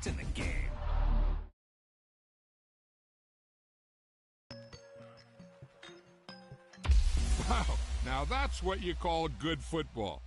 It's in the game. Wow, now that's what you call good football.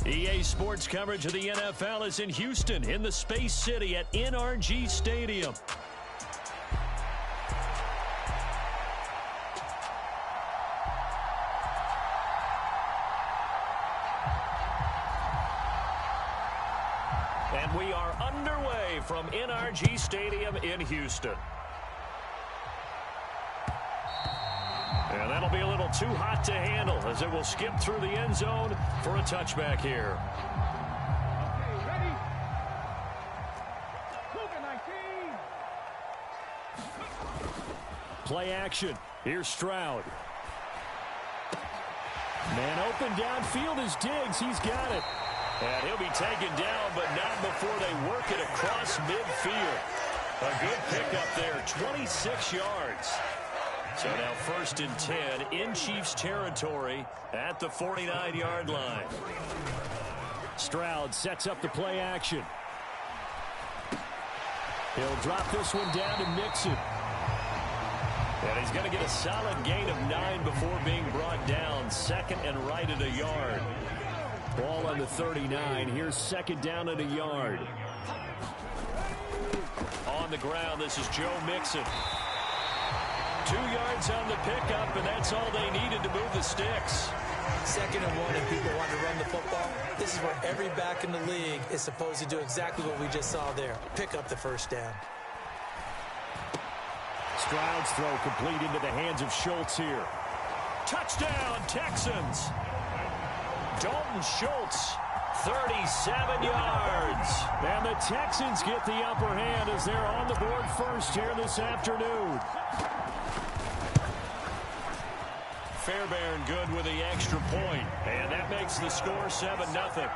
EA Sports coverage of the NFL is in Houston, in the Space City at NRG Stadium. And we are underway from NRG Stadium in Houston. And that'll be a little too hot to handle as it will skip through the end zone for a touchback here. Okay, ready? Play action. Here's Stroud. Man open downfield is Diggs. He's got it. And he'll be taken down, but not before they work it across midfield. A good pickup there, 26 yards. So now 1st and 10 in Chiefs territory at the 49-yard line. Stroud sets up the play action. He'll drop this one down to Mixon. And he's going to get a solid gain of 9 before being brought down. 2nd and right at a yard. Ball on the 39. Here's 2nd down at a yard. On the ground, this is Joe Mixon. 2 yards on the pickup, and that's all they needed to move the sticks. 2nd and 1, and people want to run the football. This is where every back in the league is supposed to do exactly what we just saw there. Pick up the 1st down. Stroud's throw complete into the hands of Schultz here. Touchdown, Texans. Dalton Schultz, 37 yards. And the Texans get the upper hand as they're on the board first here this afternoon. Fairbairn good with the extra point, and that makes the score 7-0.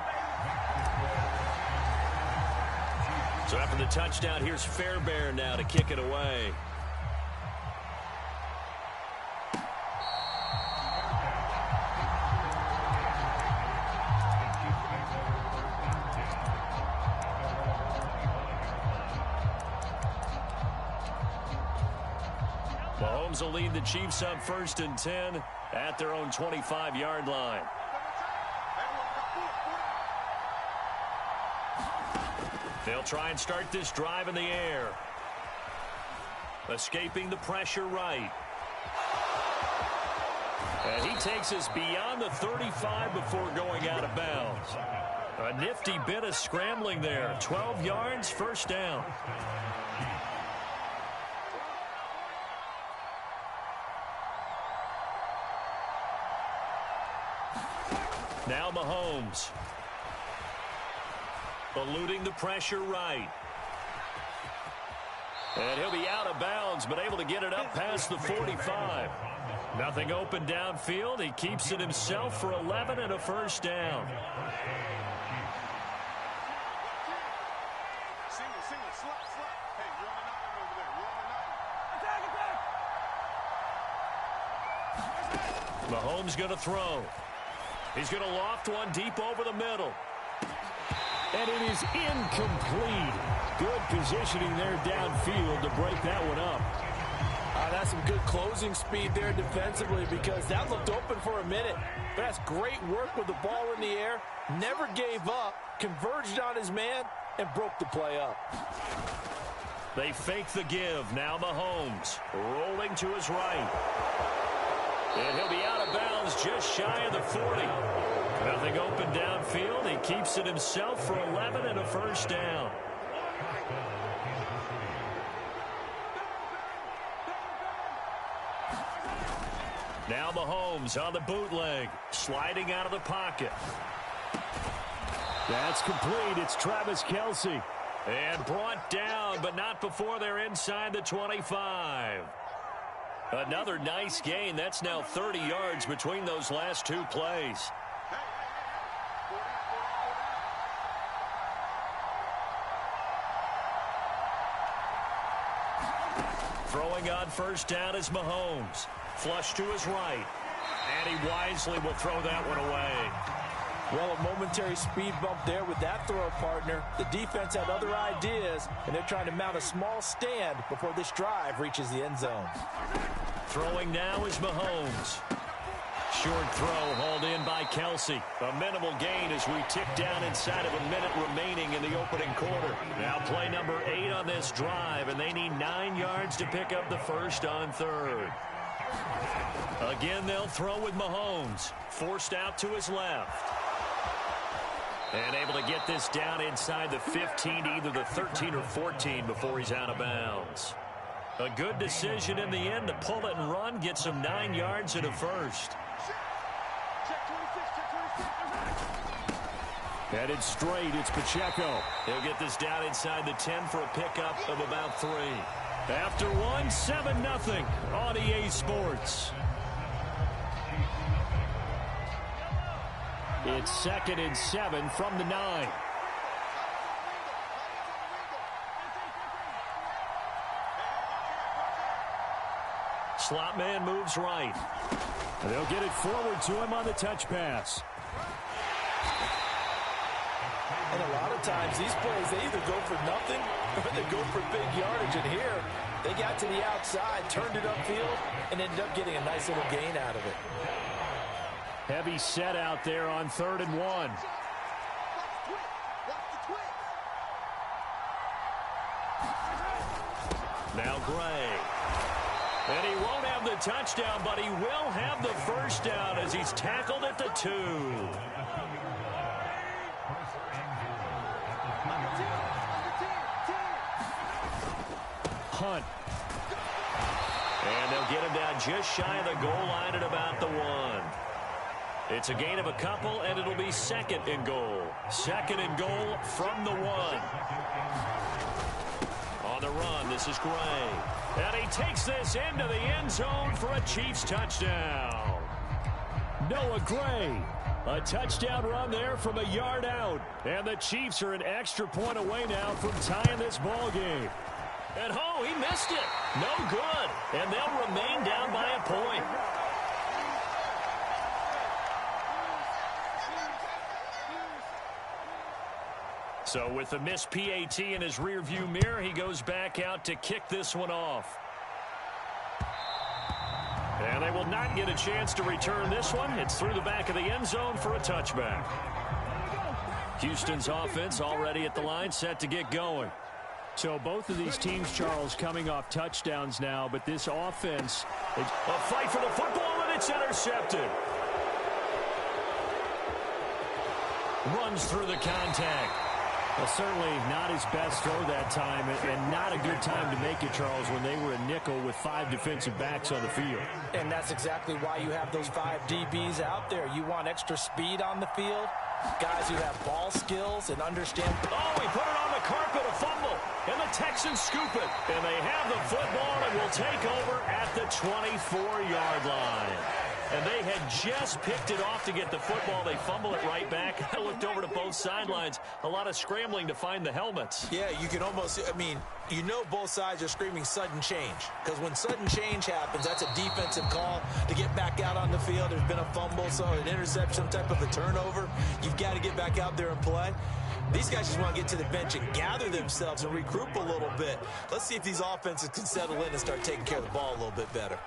So after the touchdown, here's Fairbairn now to kick it away. Mahomes will lead the Chiefs on 1st and 10 at their own 25-yard line. They'll try and start this drive in the air. Escaping the pressure right. And he takes us beyond the 35 before going out of bounds. A nifty bit of scrambling there. 12 yards, 1st down. Now Mahomes. Eluding the pressure right. And he'll be out of bounds, but able to get it up past the 45. Nothing open downfield. He keeps it himself for 11 and a first down. Mahomes going to throw. He's going to loft one deep over the middle. And it is incomplete. Good positioning there downfield to break that one up. That's some good closing speed there defensively, because that looked open for a minute. But that's great work with the ball in the air. Never gave up, converged on his man, and broke the play up. They fake the give. Now Mahomes rolling to his right. And he'll be out of bounds just shy of the 40. Nothing open downfield. He keeps it himself for 11 and a first down. Now Mahomes on the bootleg, sliding out of the pocket. That's complete. It's Travis Kelce. And brought down, but not before they're inside the 25. Another nice gain. That's now 30 yards between those last two plays. Throwing on first down is Mahomes. Flush to his right. And he wisely will throw that one away. Well, a momentary speed bump there with that throw partner. The defense had other ideas, and they're trying to mount a small stand before this drive reaches the end zone. Throwing now is Mahomes. Short throw hauled in by Kelce. A minimal gain as we tick down inside of a minute remaining in the opening quarter. Now play number 8 on this drive, and they need 9 yards to pick up the first on third. Again, they'll throw with Mahomes. Forced out to his left. And able to get this down inside the 15, either the 13 or 14 before he's out of bounds. A good decision in the end to pull it and run, get some 9 yards and a first. Headed straight, it's Pacheco. He'll get this down inside the 10 for a pickup of about 3. After one, 7-0 on EA Sports. It's 2nd and 7 from the 9. Slot man moves right. They'll get it forward to him on the touch pass. And a lot of times these plays, they either go for nothing or they go for big yardage. And here, they got to the outside, turned it upfield, and ended up getting a nice little gain out of it. Heavy set out there on 3rd and 1. Now Gray. And he won't have the touchdown, but he will have the first down as he's tackled at the 2. Hunt. And they'll get him down just shy of the goal line at about the 1. It's a gain of a couple, and it'll be 2nd and goal. 2nd and goal from the 1. On the run, this is Gray. And he takes this into the end zone for a Chiefs touchdown. Noah Gray. A touchdown run there from a yard out. And the Chiefs are an extra point away now from tying this ball game. And oh, he missed it. No good. And they'll remain down by a point. So with the missed PAT in his rearview mirror, he goes back out to kick this one off. And they will not get a chance to return this one. It's through the back of the end zone for a touchback. Houston's offense already at the line, set to get going. So both of these teams, Charles, coming off touchdowns now, but this offense... A fight for the football, and it's intercepted. Runs through the contact. Well, certainly not his best throw that time, and not a good time to make it, Charles, when they were a nickel with 5 defensive backs on the field. And that's exactly why you have those 5 DBs out there. You want extra speed on the field, guys who have ball skills and understand. Oh, he put it on the carpet, a fumble, and the Texans scoop it. And they have the football and will take over at the 24-yard line. And they had just picked it off to get the football. They fumble it right back. I looked over to both sidelines. A lot of scrambling to find the helmets. Yeah, you can almost, you know both sides are screaming sudden change. Because when sudden change happens, that's a defensive call to get back out on the field. There's been a fumble, so an interception, some type of a turnover. You've got to get back out there and play. These guys just want to get to the bench and gather themselves and regroup a little bit. Let's see if these offenses can settle in and start taking care of the ball a little bit better.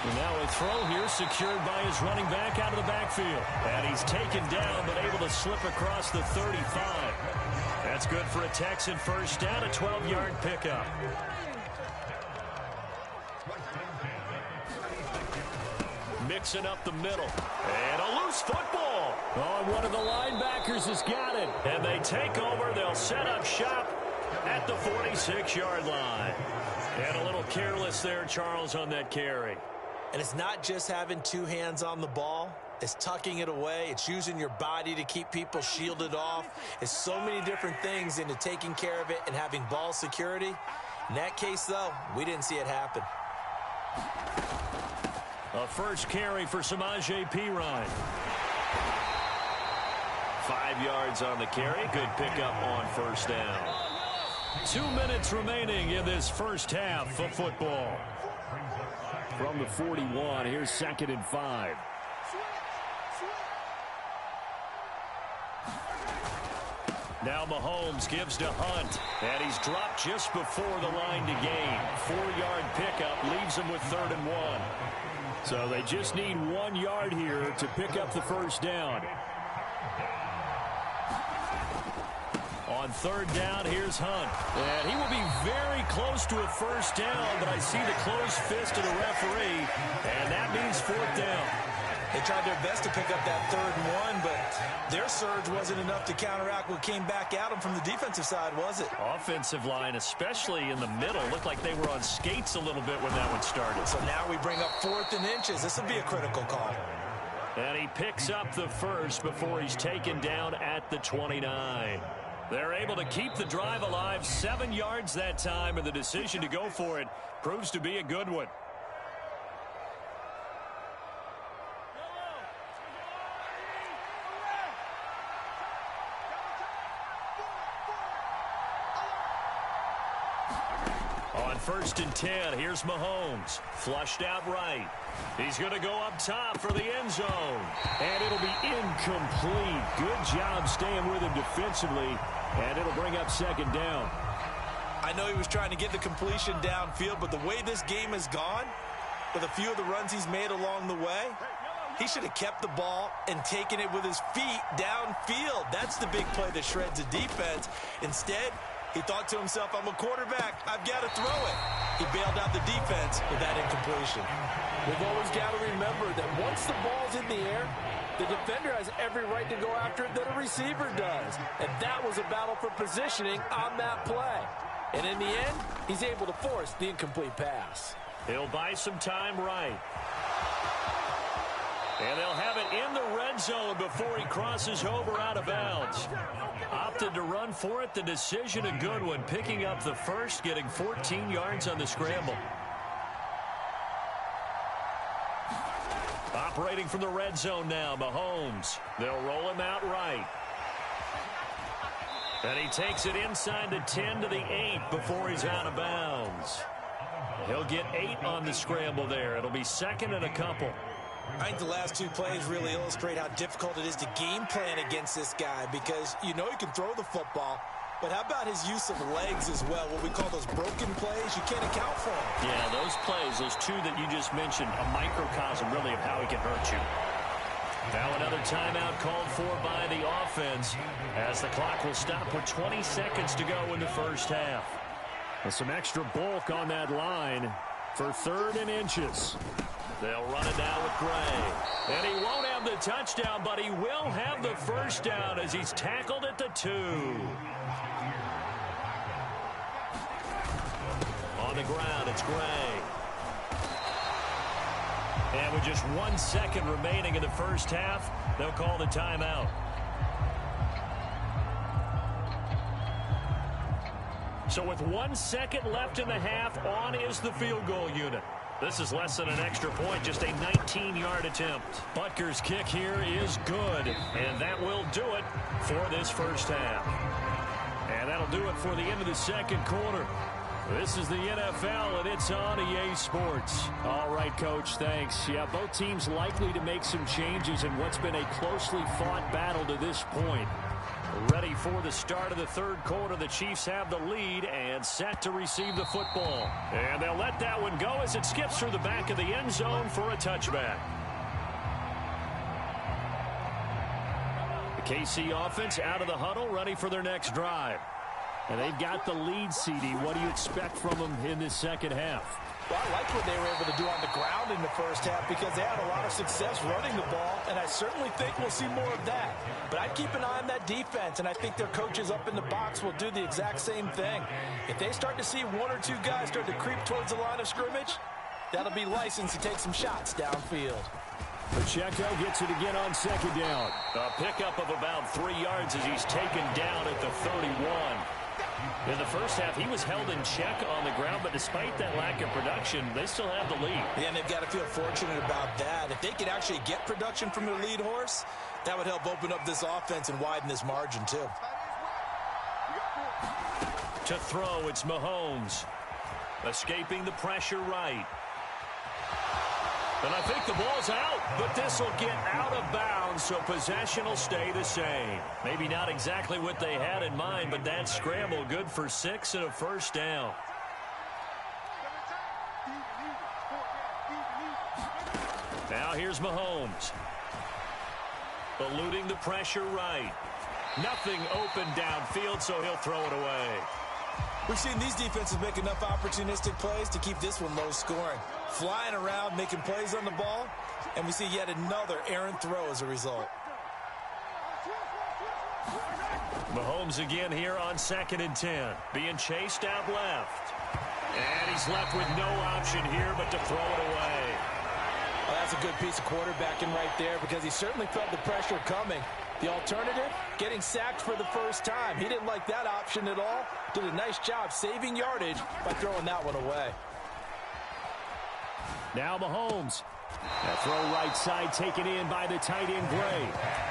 And now a throw here secured by his running back out of the backfield. And he's taken down but able to slip across the 35. That's good for a Texan first down, a 12-yard pickup. Mixing up the middle. And a loose football. Oh, and one of the linebackers has got it. And they take over. They'll set up shop at the 46-yard line. And a little careless there, Charles, on that carry. And it's not just having 2 hands on the ball. It's tucking it away. It's using your body to keep people shielded off. It's so many different things into taking care of it and having ball security. In that case, though, we didn't see it happen. A first carry for Samaje Perine. 5 yards on the carry. Good pickup on first down. 2 minutes remaining in this first half of football. From the 41, here's 2nd and 5. Now Mahomes gives to Hunt, and he's dropped just before the line to gain. 4-yard pickup leaves him with 3rd and 1. So they just need 1 yard here to pick up the first down. On 3rd down, here's Hunt. And he will be very close to a first down, but I see the closed fist of the referee, and that means 4th down. They tried their best to pick up that 3rd and 1, but their surge wasn't enough to counteract what came back at them from the defensive side, was it? Offensive line, especially in the middle, looked like they were on skates a little bit when that one started. So now we bring up 4th and inches. This will be a critical call. And he picks up the first before he's taken down at the 29. They're able to keep the drive alive, 7 yards that time, and the decision to go for it proves to be a good one. On 1st and 10, here's Mahomes. Flushed out right. He's going to go up top for the end zone. And it'll be incomplete. Good job staying with him defensively. And it'll bring up 2nd down. I know he was trying to get the completion downfield, but the way this game has gone, with a few of the runs he's made along the way, he should have kept the ball and taken it with his feet downfield. That's the big play that shreds a defense. Instead, he thought to himself, I'm a quarterback. I've got to throw it. He bailed out the defense with that incompletion. We've always got to remember that once the ball's in the air, the defender has every right to go after it that a receiver does. And that was a battle for positioning on that play. And in the end, he's able to force the incomplete pass. He'll buy some time right. And they'll have it in the red zone before he crosses over out of bounds. Opted to run for it. The decision a good one. Picking up the first, getting 14 yards on the scramble. Operating from the red zone now, Mahomes. They'll roll him out right. And he takes it inside the 10 to the 8 before he's out of bounds. He'll get 8 on the scramble there. It'll be 2nd and a couple. I think the last 2 plays really illustrate how difficult it is to game plan against this guy, because you know he can throw the football, but how about his use of legs as well? What we call those broken plays, you can't account for them. Yeah, those plays, those 2 that you just mentioned, a microcosm really of how he can hurt you. Now another timeout called for by the offense as the clock will stop with 20 seconds to go in the first half. With some extra bulk on that line for 3rd and inches. They'll run it now with Gray. And he won't have have the touchdown, but he will have the first down as he's tackled at the 2. On the ground, it's Gray. And with just 1 second remaining in the first half, they'll call the timeout. So with 1 second left in the half, on is the field goal unit. This is less than an extra point, just a 19-yard attempt. Butker's kick here is good, and that will do it for this first half. And that'll do it for the end of the second quarter. This is the NFL, and it's on EA Sports. All right, Coach, thanks. Yeah, both teams likely to make some changes in what's been a closely fought battle to this point. Ready for the start of the third quarter. The Chiefs have the lead and set to receive the football. And they'll let that one go as it skips through the back of the end zone for a touchback. The KC offense out of the huddle, ready for their next drive. And they've got the lead, CD. What do you expect from them in this second half? Well, I like what they were able to do on the ground in the first half because they had a lot of success running the ball, and I certainly think we'll see more of that. But I'd keep an eye on that defense, and I think their coaches up in the box will do the exact same thing. If they start to see 1 or 2 guys start to creep towards the line of scrimmage, that'll be license to take some shots downfield. Pacheco gets it again on second down. A pickup of about 3 yards as he's taken down at the 31. In the first half, he was held in check on the ground, but despite that lack of production, they still have the lead. Yeah, and they've got to feel fortunate about that. If they could actually get production from their lead horse, that would help open up this offense and widen this margin, too. To throw, it's Mahomes. Escaping the pressure right. And I think the ball's out, but this will get out of bounds, so possession will stay the same. Maybe not exactly what they had in mind, but that scramble good for 6 and a first down. Now here's Mahomes. Eluding the pressure right. Nothing open downfield, so he'll throw it away. We've seen these defenses make enough opportunistic plays to keep this one low scoring. Flying around, making plays on the ball, and we see yet another errant throw as a result. Mahomes again here on 2nd and 10. Being chased out left. And he's left with no option here but to throw it away. Well, that's a good piece of quarterbacking right there because he certainly felt the pressure coming. The alternative, getting sacked for the first time. He didn't like that option at all. Did a nice job saving yardage by throwing that one away. Now Mahomes. That throw right side taken in by the tight end Gray.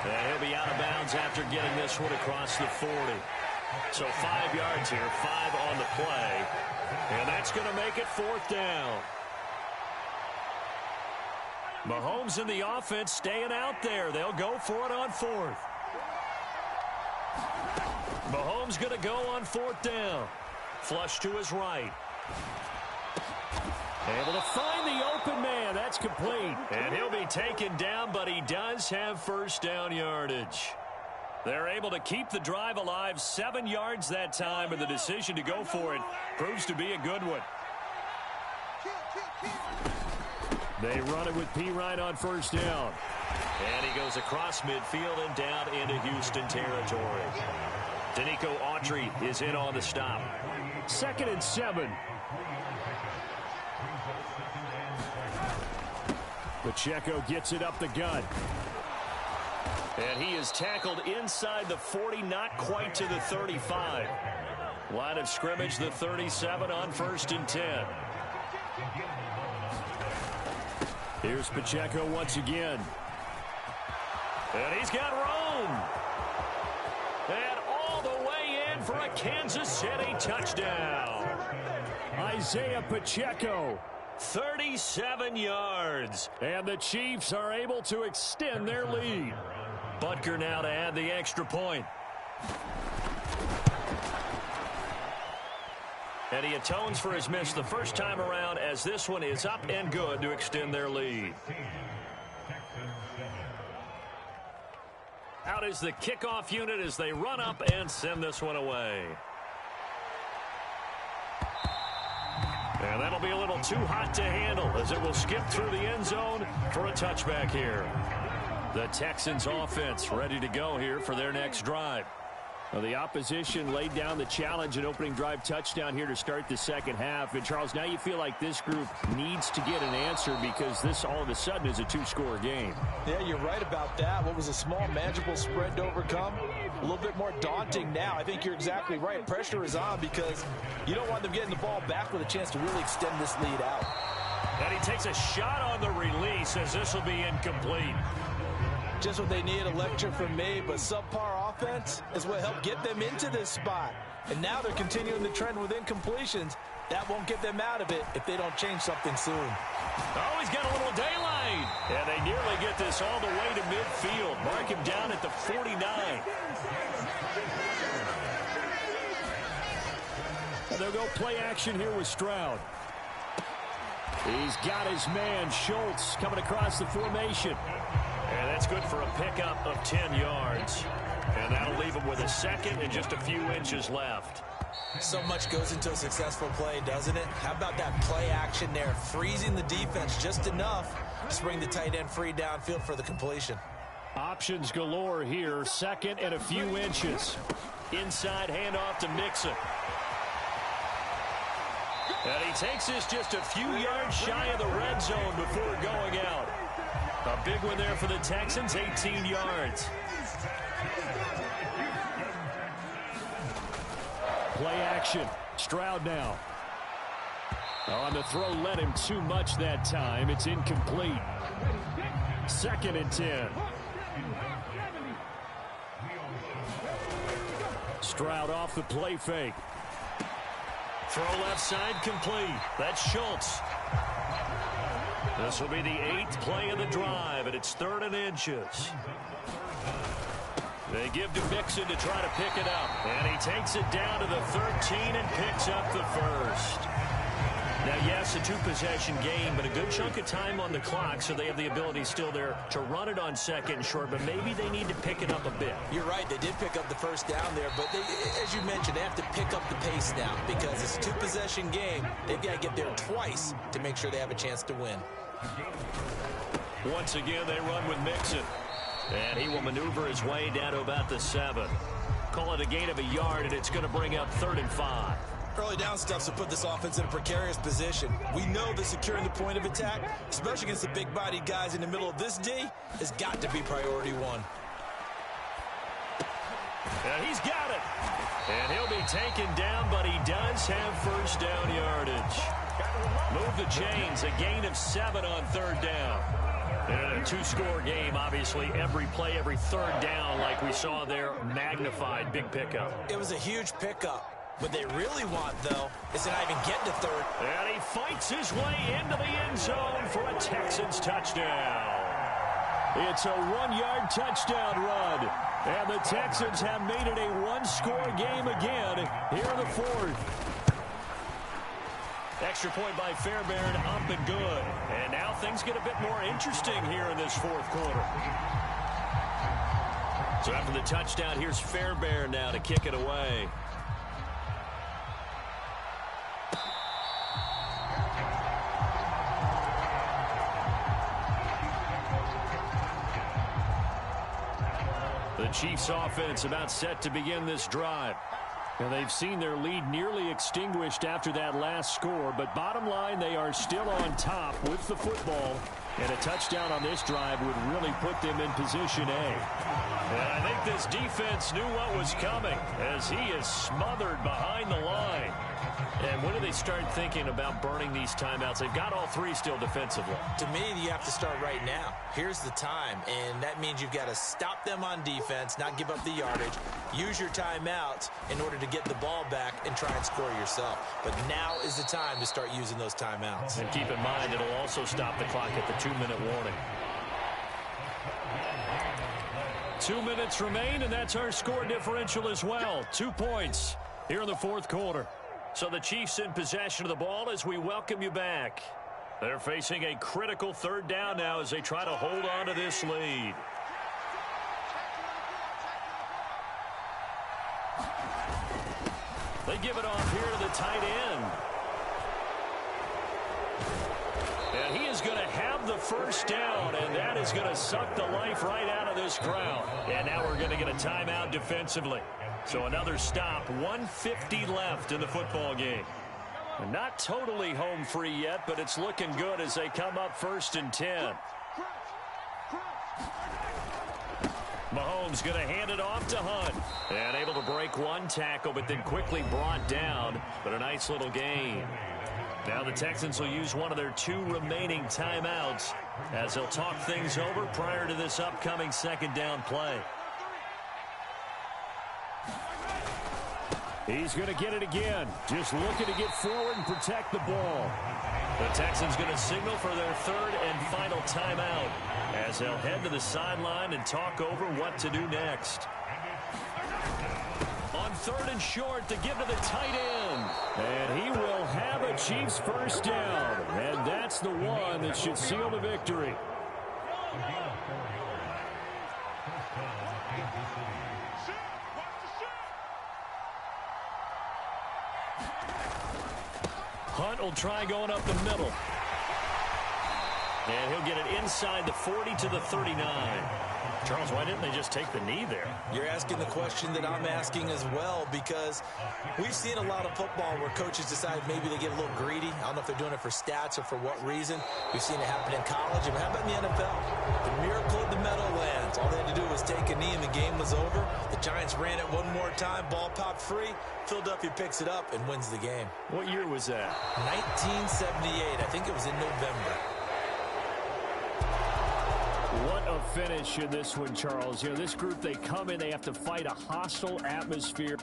And he'll be out of bounds after getting this one across the 40. So 5 yards here, 5 on the play. And that's going to make it 4th down. Mahomes and the offense staying out there. They'll go for it on 4th. Mahomes going to go on 4th down. Flush to his right. Able to find the open man. That's complete. And he'll be taken down, but he does have first down yardage. They're able to keep the drive alive. 7 yards that time, and the decision to go for it proves to be a good one. They run it with P. Ryan on first down. And he goes across midfield and down into Houston territory. Danico Autry is in on the stop. 2nd and 7. Pacheco gets it up the gut. And he is tackled inside the 40, not quite to the 35. Line of scrimmage, the 37 on 1st and 10. Here's Pacheco once again. And he's got room. And all the way in for a Kansas City touchdown. Isaiah Pacheco, 37 yards. And the Chiefs are able to extend their lead. Butker now to add the extra point. And he atones for his miss the first time around as this one is up and good to extend their lead. Out is the kickoff unit as they run up and send this one away. And that'll be a little too hot to handle as it will skip through the end zone for a touchback here. The Texans offense ready to go here for their next drive. Well, the opposition laid down the challenge and opening drive touchdown here to start the second half. And, Charles, now you feel like this group needs to get an answer because this all of a sudden is a two-score game. Yeah, you're right about that. What was a small, manageable spread to overcome, a little bit more daunting now. I think you're exactly right. Pressure is on because you don't want them getting the ball back with a chance to really extend this lead out. And he takes a shot on the release as this will be incomplete. Just what they need, a lecture from me, but subpar offense is what helped get them into this spot. And now they're continuing the trend with incompletions. That won't get them out of it if they don't change something soon. Oh, he's got a little daylight. And they nearly get this all the way to midfield. Mark him down at the 49. And they'll go play action here with Stroud. He's got his man, Schultz, coming across the formation. And that's good for a pickup of 10 yards. And that'll leave him with a second and just a few inches left. So much goes into a successful play, doesn't it? How about that play action there, freezing the defense just enough to bring the tight end free downfield for the completion. Options galore here, second and a few inches. Inside handoff to Mixon. And he takes this just a few yards shy of the red zone before going out. A big one there for the Texans, 18 yards. Play action. Stroud now. On the throw, led him too much that time. It's incomplete. Second and 10. Stroud off the play fake. Throw left side complete. That's Schultz. This will be the 8th play of the drive, and it's 3rd and inches. They give to Mixon to try to pick it up. And he takes it down to the 13 and picks up the first. Now, yes, a two-possession game, but a good chunk of time on the clock, so they have the ability still there to run it on second and short, but maybe they need to pick it up a bit. You're right. They did pick up the first down there, but they, as you mentioned, they have to pick up the pace now because it's a two-possession game. They've got to get there twice to make sure they have a chance to win. Once again, they run with Mixon. And he will maneuver his way down to about the 7. Call it a gain of a yard, and it's going to bring up 3rd and 5. Early down stuff to put this offense in a precarious position. We know that securing the point of attack, especially against the big-bodied guys in the middle of this D, has got to be priority one. And he's got it. And he'll be taken down, but he does have first down yardage. Move the chains, a gain of 7 on 3rd down. And a two-score game, obviously, every play, every 3rd down, like we saw there, magnified, big pickup. It was a huge pickup. What they really want, though, is to not even get to 3rd. And he fights his way into the end zone for a Texans touchdown. It's a 1-yard touchdown run. And the Texans have made it a one-score game again here in the 4th. Extra point by Fairbairn, up and good. And now things get a bit more interesting here in this 4th quarter. So after the touchdown, here's Fairbairn now to kick it away. The Chiefs offense about set to begin this drive. And they've seen their lead nearly extinguished after that last score. But bottom line, they are still on top with the football. And a touchdown on this drive would really put them in position A. And I think this defense knew what was coming as he is smothered behind the line. And when do they start thinking about burning these timeouts? They've got all 3 still defensively. To me, you have to start right now. Here's the time, and that means you've got to stop them on defense, not give up the yardage, use your timeouts in order to get the ball back and try and score yourself. But now is the time to start using those timeouts. And keep in mind, it'll also stop the clock at the 2-minute warning. 2 minutes remain, and that's our score differential as well. 2 points here in the 4th quarter. So the Chiefs in possession of the ball as we welcome you back. They're facing a critical 3rd down now as they try to hold on to this lead. They give it off here to the tight end. And he is going to have the first down, and that is going to suck the life right out of this crowd. And now we're going to get a timeout defensively. So another stop, 1:50 left in the football game. Not totally home free yet, but it's looking good as they come up 1st and 10. Mahomes going to hand it off to Hunt. And able to break one tackle, but then quickly brought down. But a nice little gain. Now the Texans will use one of their 2 remaining timeouts as they'll talk things over prior to this upcoming 2nd down play. He's going to get it again. Just looking to get forward and protect the ball. The Texans going to signal for their 3rd and final timeout as they'll head to the sideline and talk over what to do next. On 3rd and short to give to the tight end. And he will have a Chiefs first down. And that's the one that should seal the victory. Hunt will try going up the middle. And he'll get it inside the 40 to the 39. Charles, why didn't they just take the knee there? You're asking the question that I'm asking as well, because we've seen a lot of football where coaches decide maybe they get a little greedy. I don't know if they're doing it for stats or for what reason. We've seen it happen in college. But how about in the NFL? The miracle of the Meadowlands. All they had to do was take a knee and the game was over. The Giants ran it one more time. Ball popped free. Philadelphia picks it up and wins the game. What year was that? 1978. I think it was in November. What a finish in this one, Charles. You know, this group, they come in, they have to fight a hostile atmosphere.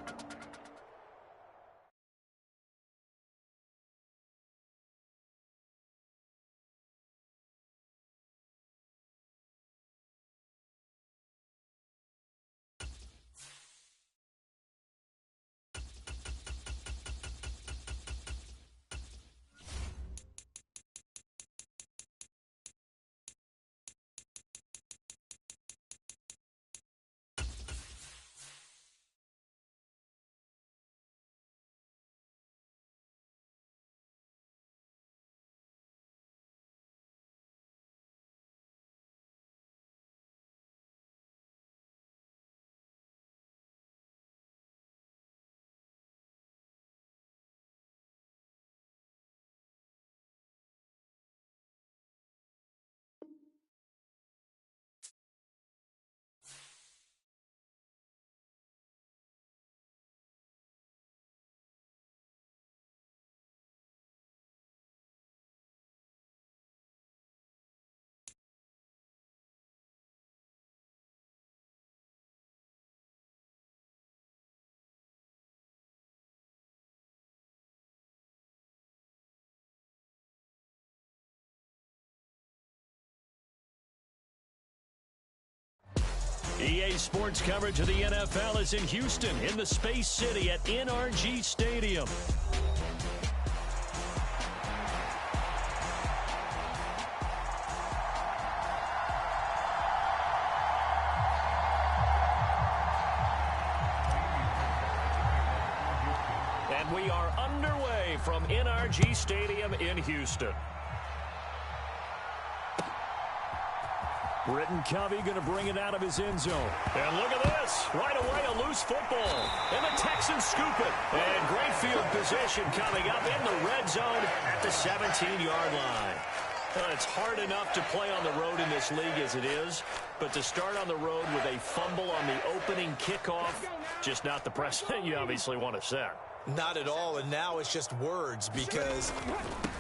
EA Sports coverage of the NFL is in Houston, in the Space City at NRG Stadium. And we are underway from NRG Stadium in Houston. Britton Covey going to bring it out of his end zone. And look at this. Right away, a loose football. And the Texans scoop it. And great field position coming up in the red zone at the 17-yard line. It's hard enough to play on the road in this league as it is, but to start on the road with a fumble on the opening kickoff, just not the precedent you obviously want to set. Not at all, and now it's just words because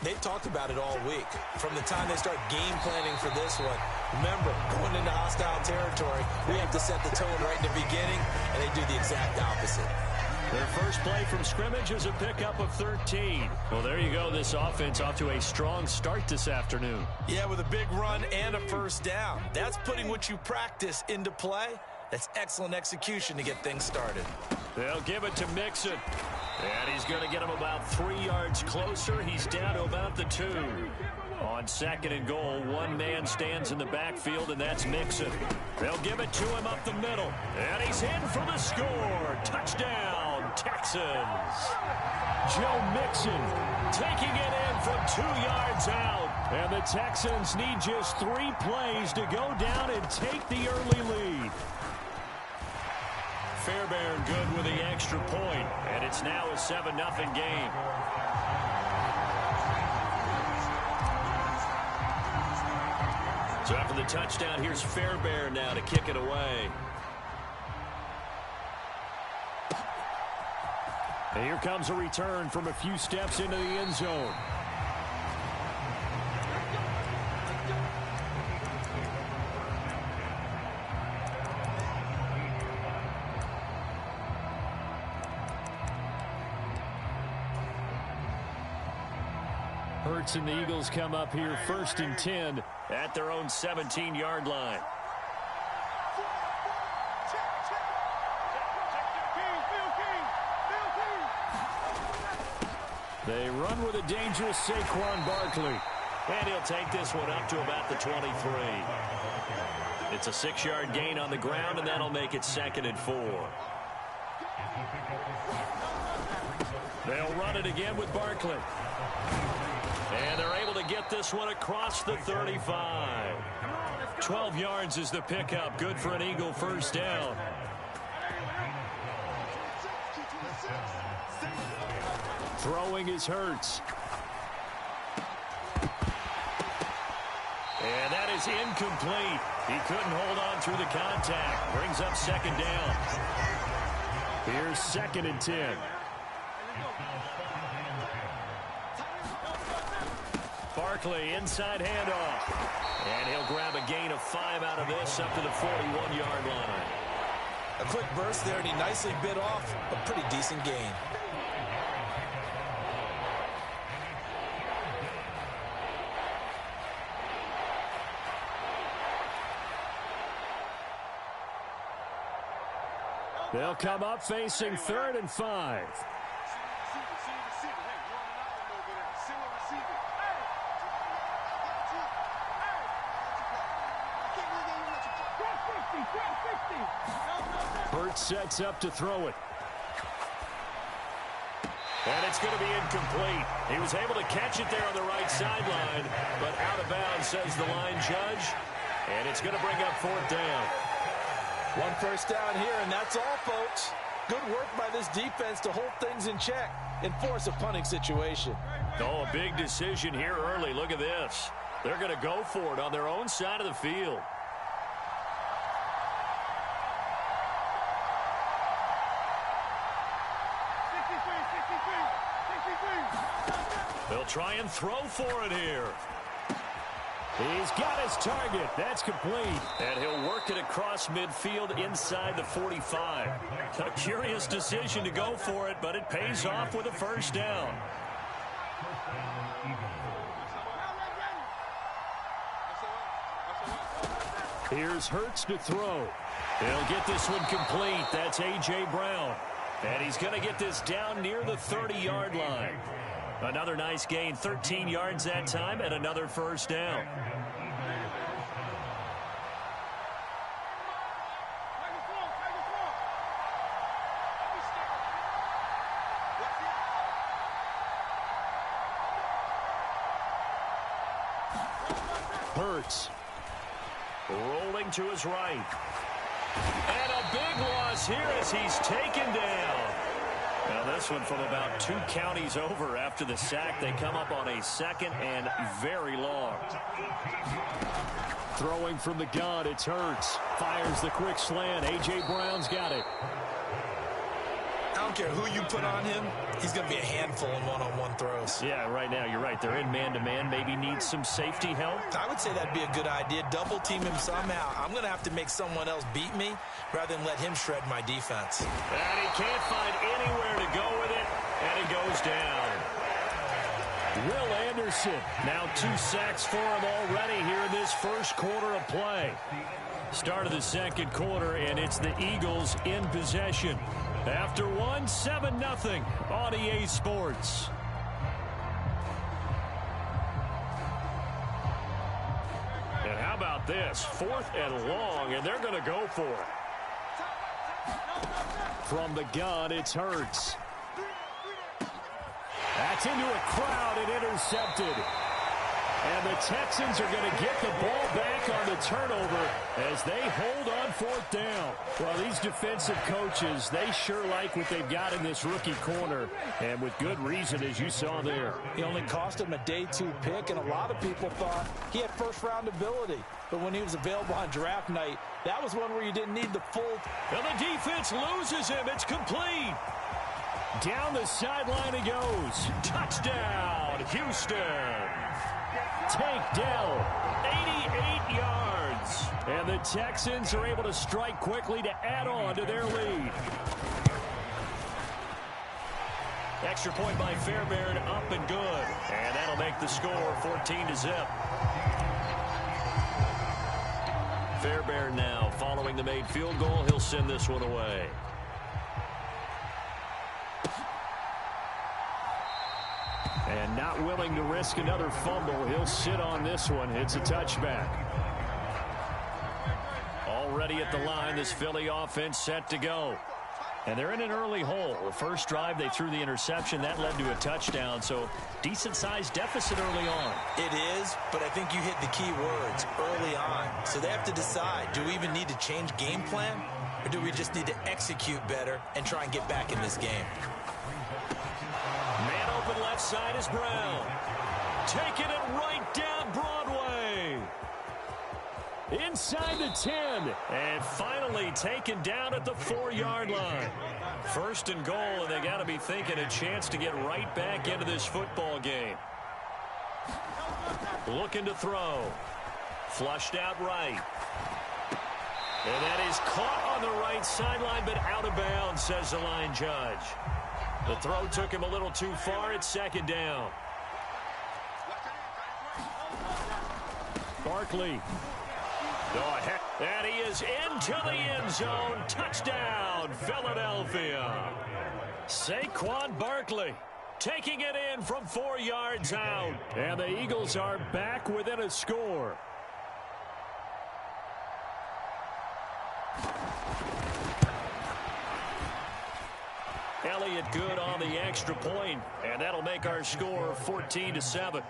they've talked about it all week. From the time they start game planning for this one, remember, going into hostile territory, we have to set the tone right in the beginning, and they do the exact opposite. Their first play from scrimmage is a pickup of 13. Well, there you go. This offense off to a strong start this afternoon. Yeah, with a big run and a first down. That's putting what you practice into play. That's excellent execution to get things started. They'll give it to Mixon. And he's going to get him about 3 yards closer. He's down to about the 2. On second and goal, one man stands in the backfield, and that's Mixon. They'll give it to him up the middle. And he's in for the score. Touchdown, Texans. Texans. Joe Mixon taking it in from 2 yards out. And the Texans need just 3 plays to go down and take the early lead. Fairbairn good with the extra point, and it's now a 7-0 game. So after the touchdown, here's Fairbairn now to kick it away. And here comes a return from a few steps into the end zone. Hurts and the Eagles come up here 1st and 10 at their own 17-yard line. They run with a dangerous Saquon Barkley. And he'll take this one up to about the 23. It's a 6-yard gain on the ground, and that'll make it 2nd and 4. They'll run it again with Barkley. And they're able to get this one across the 35. 12 yards is the pickup. Good for an Eagle first down. Throwing is Hurts. And that is incomplete. He couldn't hold on through the contact. Brings up 2nd down. Here's 2nd and 10. Barkley, inside handoff. And he'll grab a gain of 5 out of this up to the 41-yard line. A quick burst there, and he nicely bit off a pretty decent gain. They'll come up facing 3rd and 5. Hurts sets up to throw it. And it's going to be incomplete. He was able to catch it there on the right sideline, but out of bounds, says the line judge. And it's going to bring up 4th down. 1 first down here, and that's all, folks. Good work by this defense to hold things in check and force a punting situation. Oh, a big decision here early. Look at this. They're going to go for it on their own side of the field. They'll try and throw for it here. He's got his target. That's complete. And he'll work it across midfield inside the 45. A curious decision to go for it, but it pays off with a first down. Here's Hurts to throw. He'll get this one complete. That's A.J. Brown. And he's going to get this down near the 30-yard line. Another nice gain, 13 yards that time, and another first down. Hurts. Rolling to his right. And a big loss here as he's taken down. Now this one from about 2 counties over after the sack. They come up on a 2nd and very long. Throwing from the gun, it's Hurts. Fires the quick slant. A.J. Brown's got it. I don't care who you put on him, he's going to be a handful in one-on-one throws. Yeah, right now, you're right. They're in man-to-man. Maybe need some safety help. I would say that'd be a good idea. Double team him somehow. I'm going to have to make someone else beat me rather than let him shred my defense. And he can't find anywhere to go with it, and it goes down. Will Anderson, now 2 sacks for him already here in this first quarter of play. Start of the second quarter, and it's the Eagles in possession. After 7-0 on EA Sports. And how about this? 4th and long, and they're going to go for it. From the gun, it's Hurts. That's into a crowd and intercepted. And the Texans are going to get the ball back on the turnover as they hold on fourth down. Well, these defensive coaches, they sure like what they've got in this rookie corner, and with good reason, as you saw there. He only cost him a day 2 pick, and a lot of people thought he had first-round ability. But when he was available on draft night, that was one where you didn't need the full. And the defense loses him. It's complete. Down the sideline he goes. Touchdown, Houston. Takedown, 88 yards. And the Texans are able to strike quickly to add on to their lead. Extra point by Fairbairn, up and good. And that'll make the score 14-0. Fairbairn now following the made field goal. He'll send this one away. And not willing to risk another fumble, he'll sit on this one. It's a touchback. Already at the line, this Philly offense set to go. And they're in an early hole. The first drive, they threw the interception. That led to a touchdown, so decent-sized deficit early on. It is, but I think you hit the key words, early on. So they have to decide, do we even need to change game plan, or do we just need to execute better and try and get back in this game? Man open left side is Brown. Taking it right down Broadway. Inside the 10. And finally taken down at the 4-yard line. First and goal, and they got to be thinking a chance to get right back into this football game. Looking to throw. Flushed out right. And that is caught on the right sideline, but out of bounds, says the line judge. The throw took him a little too far. It's second down. Barkley. And he is into the end zone. Touchdown, Philadelphia. Saquon Barkley taking it in from 4 yards out. And the Eagles are back within a score. Elliott good on the extra point, and that'll make our score 14-7.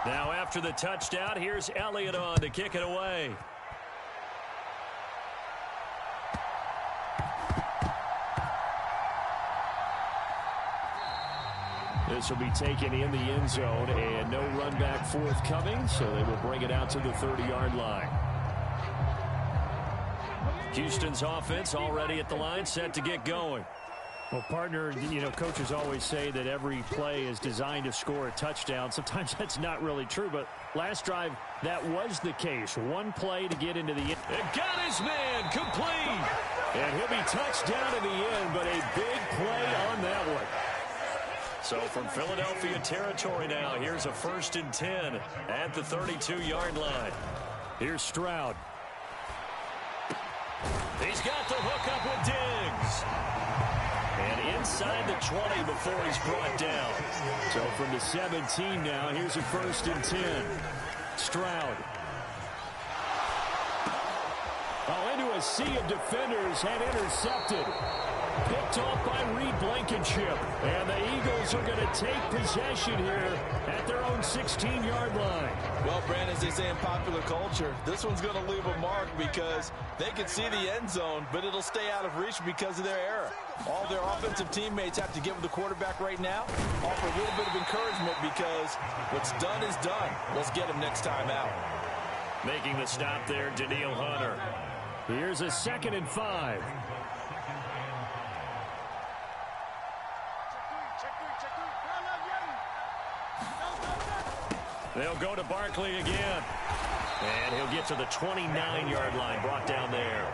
Now after the touchdown, here's Elliott on to kick it away. This will be taken in the end zone, and no run back forthcoming, so they will bring it out to the 30-yard line. Houston's offense already at the line, set to get going. Well, partner, you know, coaches always say that every play is designed to score a touchdown. Sometimes that's not really true, but last drive, that was the case. One play to get into the end. And got his man complete. And he'll be touched down in the end, but a big play on that one. So from Philadelphia territory now, here's a 1st and 10 at the 32-yard line. Here's Stroud. He's got the hook up with Diggs. And inside the 20 before he's brought down. So from the 17 now, here's a 1st and 10. Stroud. Oh, into a sea of defenders and intercepted. Picked off by Reed Blankenship. And the Eagles are going to take possession here at their own 16-yard line. Well, Brandon, as they say in popular culture, this one's going to leave a mark because they can see the end zone, but it'll stay out of reach because of their error. All their offensive teammates have to give the quarterback right now, offer a little bit of encouragement because what's done is done. Let's get him next time out. Making the stop there, Danielle Hunter. Here's a 2nd and 5. They'll go to Barkley again. And he'll get to the 29-yard line, brought down there.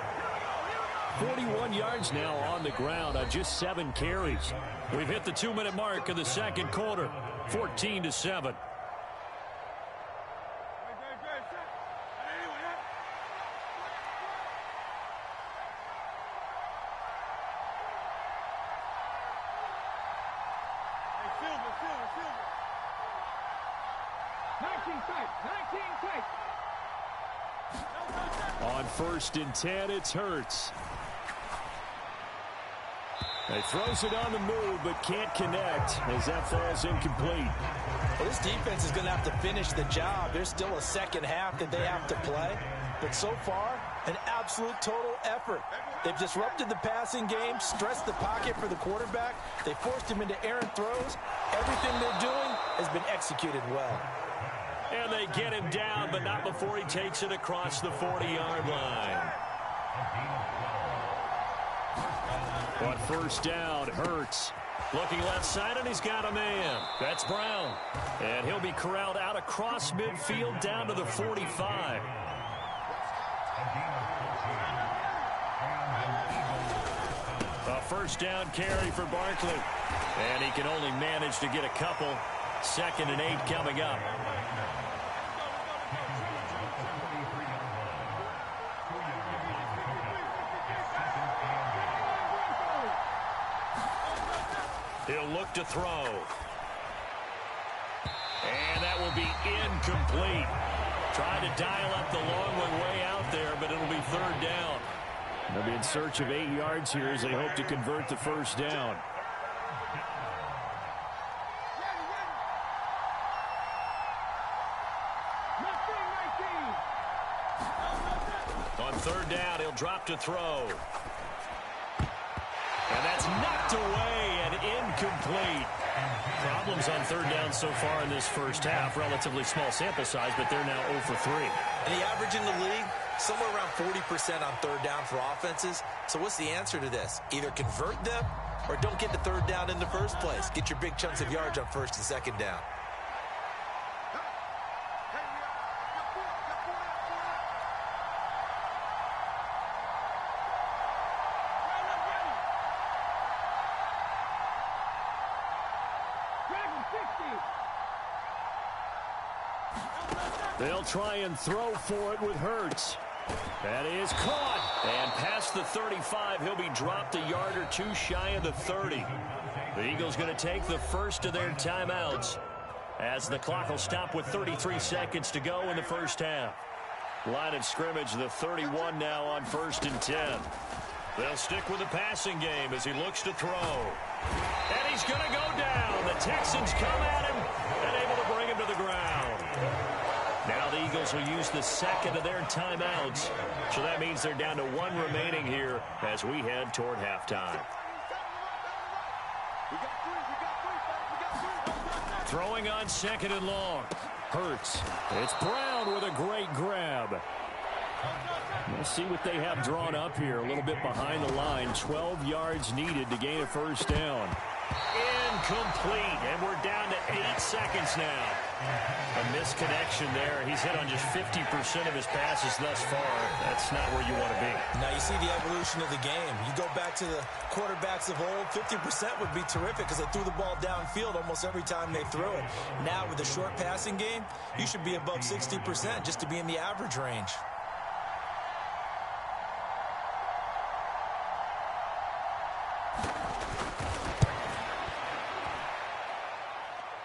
41 yards now on the ground on just 7 carries. We've hit the 2-minute mark of the second quarter. 14-7. On 1st and 10, it's Hurts. He throws it on the move, but can't connect as that falls incomplete. Well, this defense is going to have to finish the job. There's still a second half that they have to play. But so far, an absolute total effort. They've disrupted the passing game, stressed the pocket for the quarterback. They forced him into errant throws. Everything they're doing has been executed well. And they get him down, but not before he takes it across the 40-yard line. On 1st down, Hurts. Looking left side, and he's got a man. That's Brown. And he'll be corralled out across midfield down to the 45. A 1st down carry for Barkley. And he can only manage to get a couple. 2nd and 8 coming up. He'll look to throw. And that will be incomplete. Trying to dial up the long one way out there, but it'll be 3rd down. They'll be in search of 8 yards here as they hope to convert the 1st down. On 3rd down, he'll drop to throw. And that's knocked away and incomplete. Problems on 3rd down so far in this first half. Relatively small sample size, but they're now 0 for 3. And the average in the league, somewhere around 40% on 3rd down for offenses. So what's the answer to this? Either convert them or don't get the 3rd down in the first place. Get your big chunks of yards on 1st and 2nd down. They'll try and throw for it with Hurts. That is caught. And past the 35, he'll be dropped a yard or 2 shy of the 30. The Eagles going to take the first of their timeouts as the clock will stop with 33 seconds to go in the first half. Line of scrimmage, the 31 now on 1st and 10. They'll stick with the passing game as he looks to throw. And he's going to go down. The Texans come at him and able to bring him to the ground. Now the Eagles will use the 2nd of their timeouts. So that means they're down to 1 remaining here as we head toward halftime. Throwing on 2nd and long. Hurts. It's Brown with a great grab. We'll see what they have drawn up here. A little bit behind the line. 12 yards needed to gain a 1st down. Incomplete. And we're down to 8 seconds now. A misconnection there. He's hit on just 50% of his passes thus far. That's not where you want to be. Now you see the evolution of the game. You go back to the quarterbacks of old, 50% would be terrific because they threw the ball downfield almost every time they threw it. Now with the short passing game, you should be above 60% just to be in the average range.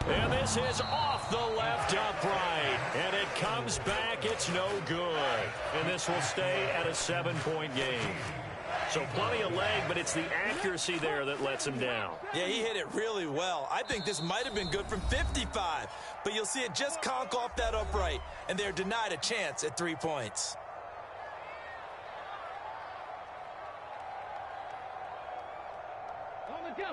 And this is off the left upright. And it comes back. It's no good. And this will stay at a 7-point game. So plenty of leg, but it's the accuracy there that lets him down. Yeah, he hit it really well. I think this might have been good from 55. But you'll see it just conk off that upright. And they're denied a chance at 3 points.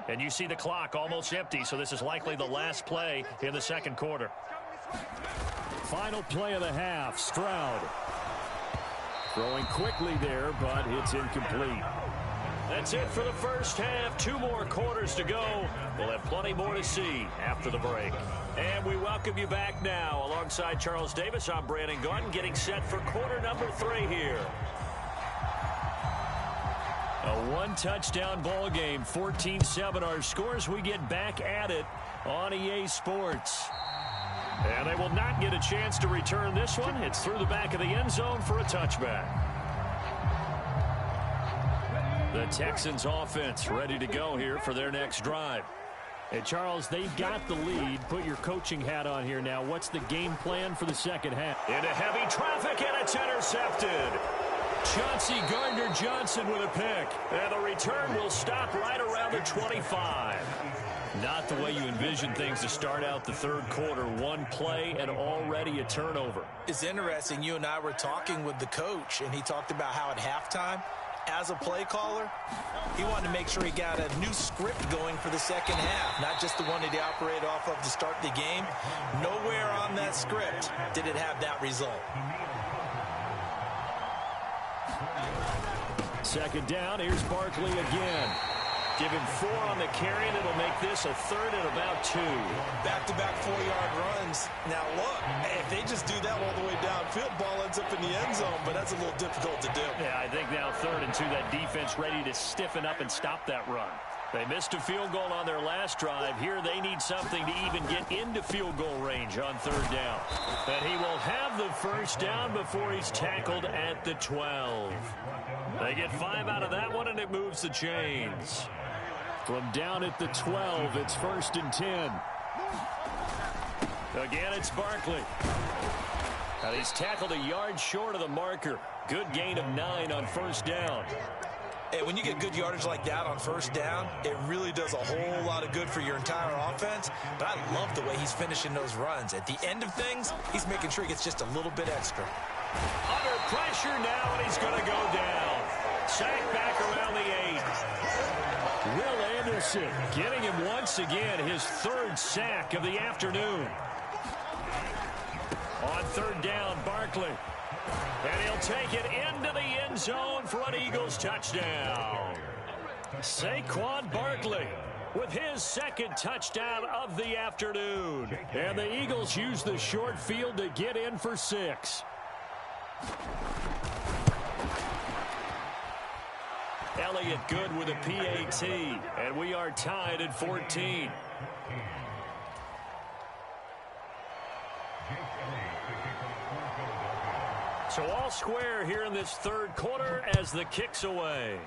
And you see the clock almost empty, so this is likely the last play in the 2nd quarter. Final play of the half, Stroud. Throwing quickly there, but it's incomplete. That's it for the first half. 2 more quarters to go. We'll have plenty more to see after the break. And we welcome you back now. Alongside Charles Davis, I'm Brandon Gunn, getting set for quarter number 3 here. A 1-touchdown ball game, 14-7 our scores. We get back at it on EA Sports. And they will not get a chance to return this one. It's through the back of the end zone for a touchback. The Texans offense ready to go here for their next drive. Hey, Charles, they've got the lead. Put your coaching hat on here now. What's the game plan for the second half? Into heavy traffic, and it's intercepted. Chauncey Gardner-Johnson with a pick. And the return will stop right around the 25. Not the way you envision things to start out the third quarter. One play and already a turnover. It's interesting. You and I were talking with the coach, and he talked about how at halftime, as a play caller, he wanted to make sure he got a new script going for the second half, not just the one that he operated off of to start the game. Nowhere on that script did it have that result. Second down, here's Barkley again. Give him 4 on the carry, and it'll make this a third and about 2. Back-to-back 4-yard runs. Now, look, if they just do that all the way downfield, ball ends up in the end zone, but that's a little difficult to do. Yeah, I think now 3rd and 2, that defense ready to stiffen up and stop that run. They missed a field goal on their last drive. Here they need something to even get into field goal range on 3rd down. And he will have the first down before he's tackled at the 12. They get 5 out of that one, and it moves the chains. From down at the 12, it's 1st and 10. Again, it's Barkley. And he's tackled a yard short of the marker. Good gain of 9 on 1st down. Hey, when you get good yardage like that on 1st down, it really does a whole lot of good for your entire offense. But I love the way he's finishing those runs. At the end of things, he's making sure he gets just a little bit extra. Under pressure now, and he's going to go down. Sacked back around the 8. Will Anderson getting him once again, his 3rd sack of the afternoon. On 3rd down, Barkley. And he'll take it into the end zone for an Eagles touchdown. Saquon Barkley with his 2nd touchdown of the afternoon. And the Eagles use the short field to get in for 6. Elliott good with a PAT, and we are tied at 14. So all square here in this 3rd quarter as the kick's away.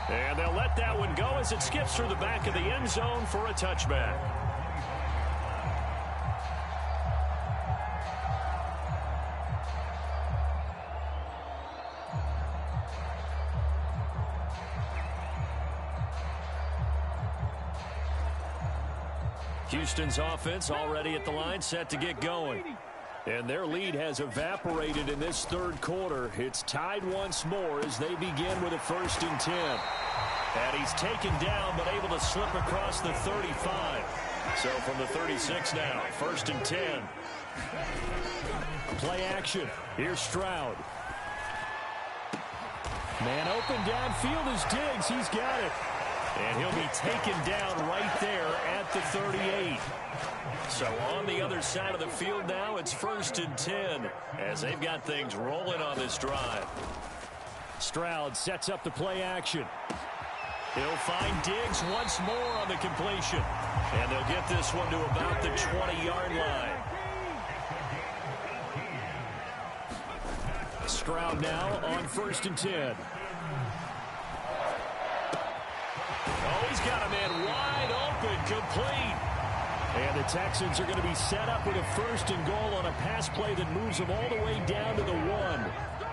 And they'll let that one go as it skips through the back of the end zone for a touchback. Houston's offense already at the line, set to get going. And their lead has evaporated in this 3rd quarter. It's tied once more as they begin with a 1st and 10. And he's taken down but able to slip across the 35. So from the 36 now, 1st and 10. Play action. Here's Stroud. Man open downfield is Diggs. He's got it. And he'll be taken down right there at the 38. So on the other side of the field now, it's 1st and 10 as they've got things rolling on this drive. Stroud sets up the play action. He'll find Diggs once more on the completion. And they'll get this one to about the 20-yard line. Stroud now on 1st and 10. Oh, he's got a man wide open, complete. And the Texans are going to be set up with a 1st and goal on a pass play that moves them all the way down to the 1.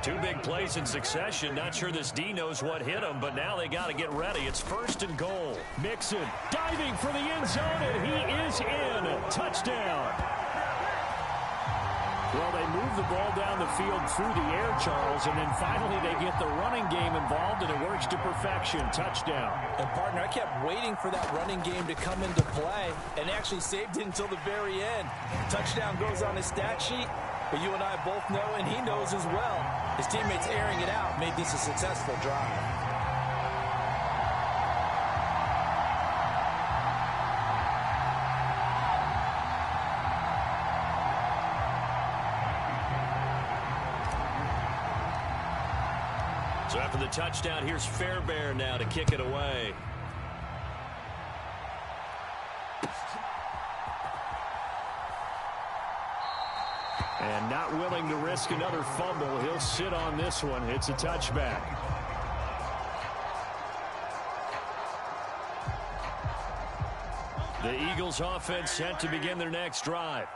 2 big plays in succession. Not sure this D knows what hit him, but now they got to get ready. It's 1st and goal. Mixon diving for the end zone, and he is in. Touchdown. Well, they move the ball down the field through the air, Charles, and then finally they get the running game involved, and it works to perfection. Touchdown. And, partner, I kept waiting for that running game to come into play and actually saved it until the very end. Touchdown goes on his stat sheet, but you and I both know, and he knows as well, his teammates airing it out made this a successful drive. So after the touchdown, here's Fairbairn now to kick it away. And not willing to risk another fumble, he'll sit on this one. It's a touchback. The Eagles offense set to begin their next drive.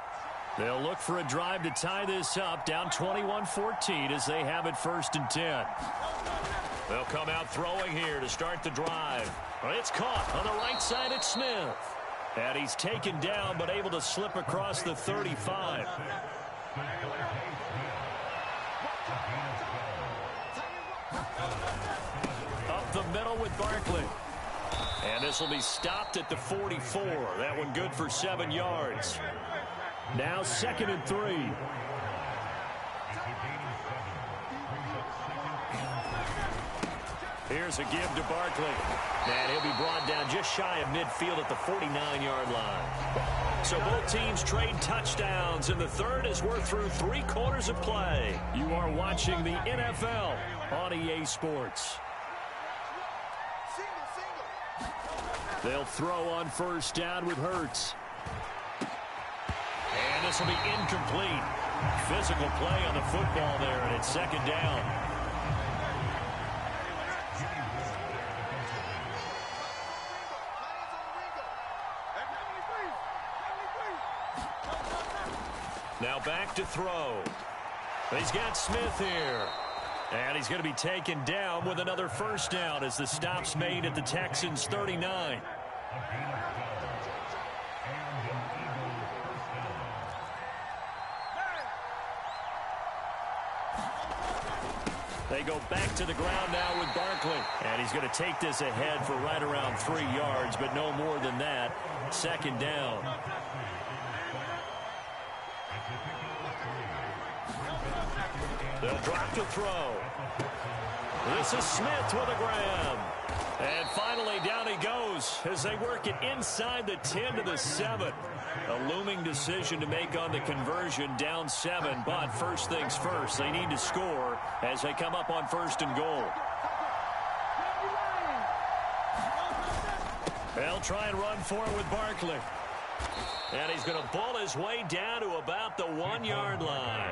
They'll look for a drive to tie this up, down 21-14 as they have it 1st and 10. They'll come out throwing here to start the drive. It's caught on the right side at Smith. And he's taken down but able to slip across the 35. Up the middle with Barkley. And this will be stopped at the 44. That one good for 7 yards. Now 2nd and 3. Here's a give to Barkley. And he'll be brought down just shy of midfield at the 49-yard line. So both teams trade touchdowns in the third as we're through 3 quarters of play. You are watching the NFL on EA Sports. They'll throw on 1st down with Hurts. And this will be incomplete. Physical play on the football there, and it's 2nd down. Now back to throw. He's got Smith here. And he's going to be taken down with another 1st down as the stop's made at the Texans' 39. They go back to the ground now with Barkley. And he's going to take this ahead for right around 3 yards, but no more than that. 2nd down. They'll drop to throw. This is Smith with a grab. And finally down he goes as they work it inside the 10 to the 7. A looming decision to make on the conversion, down 7. But first things first, they need to score as they come up on 1st and goal. They'll try and run for it with Barkley. And he's going to ball his way down to about the 1-yard line.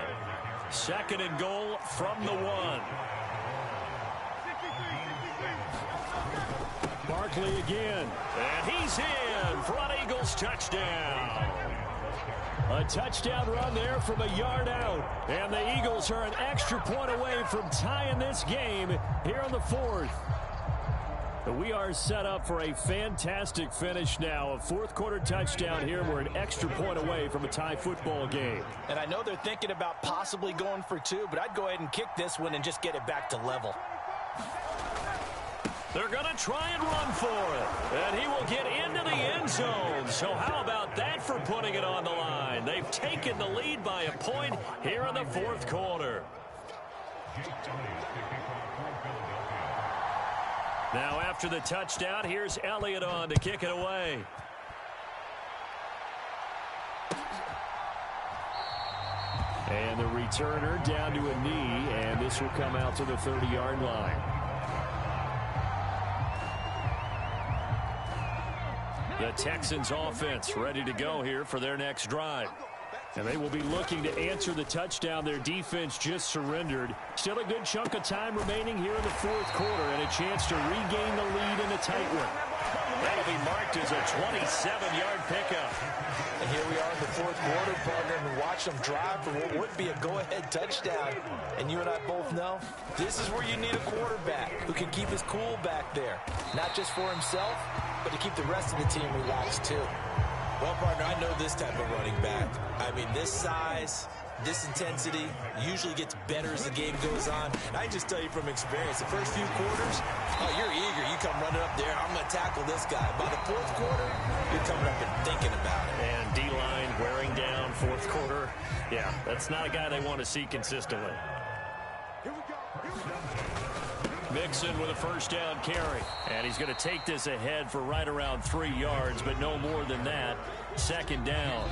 2nd and goal from the 1. Barkley again. And he's in for an Eagles touchdown. A touchdown run there from a yard out. And the Eagles are an extra point away from tying this game here in the 4th. We are set up for a fantastic finish now. A 4th quarter touchdown here. We're an extra point away from a tie football game. And I know they're thinking about possibly going for 2, but I'd go ahead and kick this one and just get it back to level. They're going to try and run for it. And he will get into the end zone. So how about that for putting it on the line? They've taken the lead by a point here in the 4th quarter. Now after the touchdown, here's Elliott on to kick it away. And the returner down to a knee, and this will come out to the 30-yard line. The Texans offense ready to go here for their next drive. And they will be looking to answer the touchdown their defense just surrendered. Still a good chunk of time remaining here in the 4th quarter and a chance to regain the lead in a tight one. That'll be marked as a 27-yard pickup. And here we are in the 4th quarter, partner, and watch them drive for what would be a go-ahead touchdown. And you and I both know this is where you need a quarterback who can keep his cool back there. Not just for himself, but to keep the rest of the team relaxed too. Well, partner, I know this type of running back. I mean, this size, this intensity usually gets better as the game goes on. And I just tell you from experience, the first few quarters, oh, you're eager. You come running up there, I'm going to tackle this guy. By the 4th quarter, you're coming up and thinking about it. And D-line wearing down 4th quarter. Yeah, that's not a guy they want to see consistently. Mixon with a 1st down carry. And he's going to take this ahead for right around 3 yards, but no more than that. 2nd down.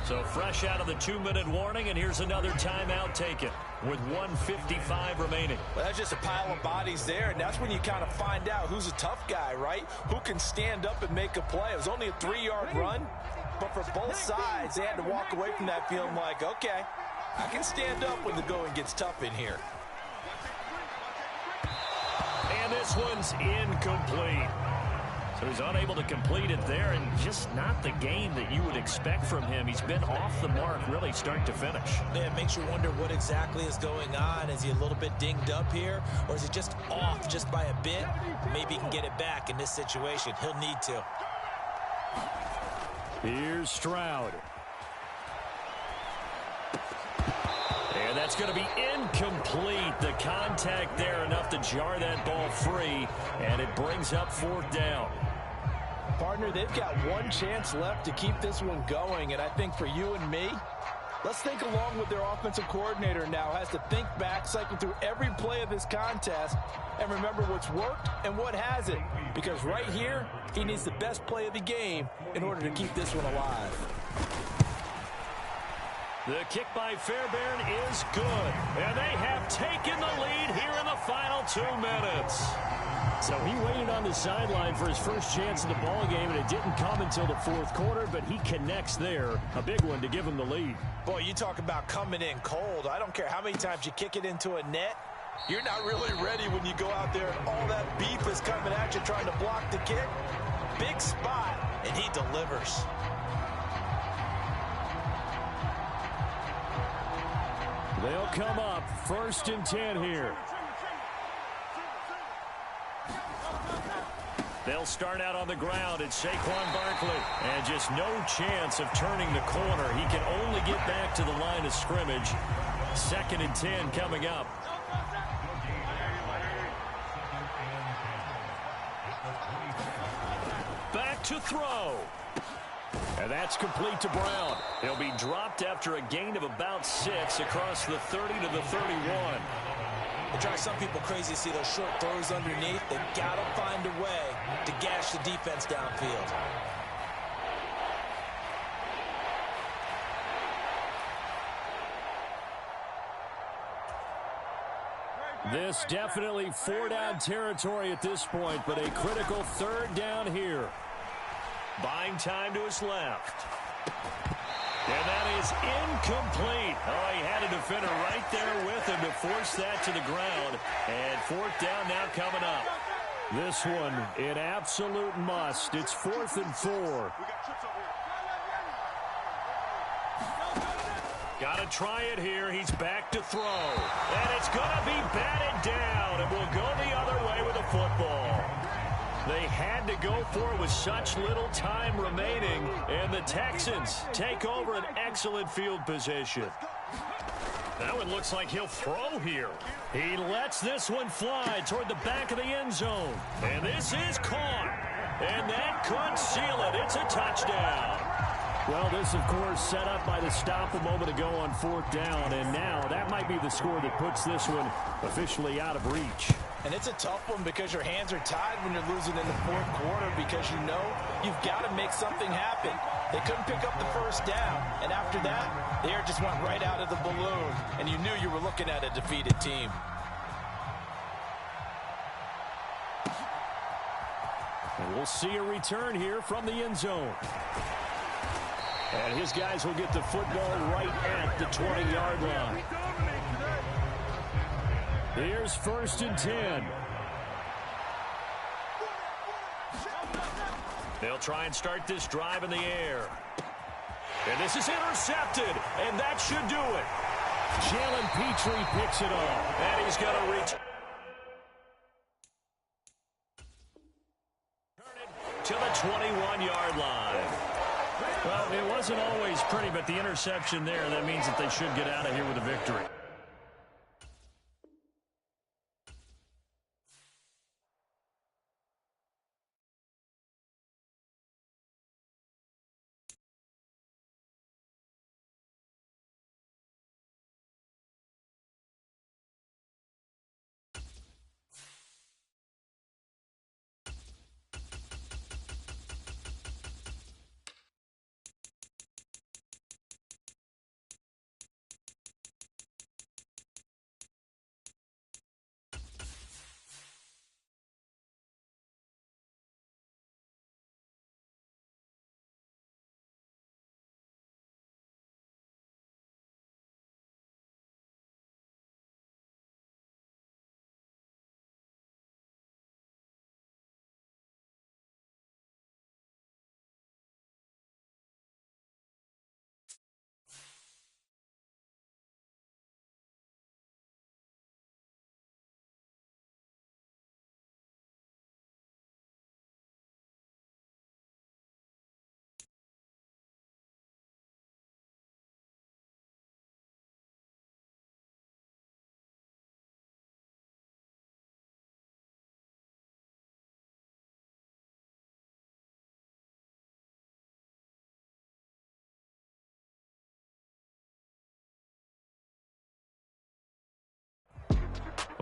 So fresh out of the 2-minute warning, and here's another timeout taken with 1:55 remaining. Well, that's just a pile of bodies there, and that's when you kind of find out who's a tough guy, right? Who can stand up and make a play. It was only a 3-yard run, but for both sides, they had to walk away from that feeling like, okay, I can stand up when the going gets tough in here. And this one's incomplete. who's unable to complete it there, and just not the game that you would expect from him. He's been off the mark really start to finish. Yeah, it makes you wonder what exactly is going on. Is he a little bit dinged up here, or is he just off just by a bit? Maybe he can get it back in this situation. He'll need to. Here's Stroud. And that's going to be incomplete. The contact there enough to jar that ball free, and it brings up 4th down. Partner, they've got one chance left to keep this one going, and I think for you and me, let's think along with their offensive coordinator now. Has to think back, cycle through every play of this contest, and remember what's worked and what hasn't. Because right here, he needs the best play of the game in order to keep this one alive. The kick by Fairbairn is good, and they have taken the lead here in the final 2 minutes. So he waited on the sideline for his first chance in the ball game, and it didn't come until the 4th quarter, but he connects there. A big one to give him the lead. Boy, you talk about coming in cold. I don't care how many times you kick it into a net. You're not really ready when you go out there and all that beef is coming at you trying to block the kick. Big spot, and he delivers. They'll come up 1st and 10 here. They'll start out on the ground. It's Saquon Barkley. And just no chance of turning the corner. He can only get back to the line of scrimmage. 2nd and 10 coming up. Back to throw. And that's complete to Brown. He'll be dropped after a gain of about 6 across the 30 to the 31. It drives some people crazy to see those short throws underneath. They got to find a way to gash the defense downfield. This definitely 4-down territory at this point, but a critical 3rd down here. Buying time to his left. And that is incomplete. Oh, he had a defender right there with him to force that to the ground. And 4th down now coming up. This one, an absolute must. It's 4th and 4. Got to try it here. He's back to throw. And it's going to be batted down. And will go the other way with the football. They had to go for it with such little time remaining, and the Texans take over an excellent field position. Now it looks like he'll throw here. He lets this one fly toward the back of the end zone, and this is caught, and that could seal it. It's a touchdown. Well, this, of course, set up by the stop a moment ago on 4th down, and now that might be the score that puts this one officially out of reach. And it's a tough one because your hands are tied when you're losing in the 4th quarter because you know you've got to make something happen. They couldn't pick up the 1st down, and after that, the air just went right out of the balloon, and you knew you were looking at a defeated team. And we'll see a return here from the end zone. And his guys will get the football right at the 20-yard line. Here's 1st and 10. They'll try and start this drive in the air. And this is intercepted, and that should do it. Jalen Petrie picks it up, and he's going to reach to the 21-yard line. Well, it wasn't always pretty, but the interception there, that means that they should get out of here with a victory.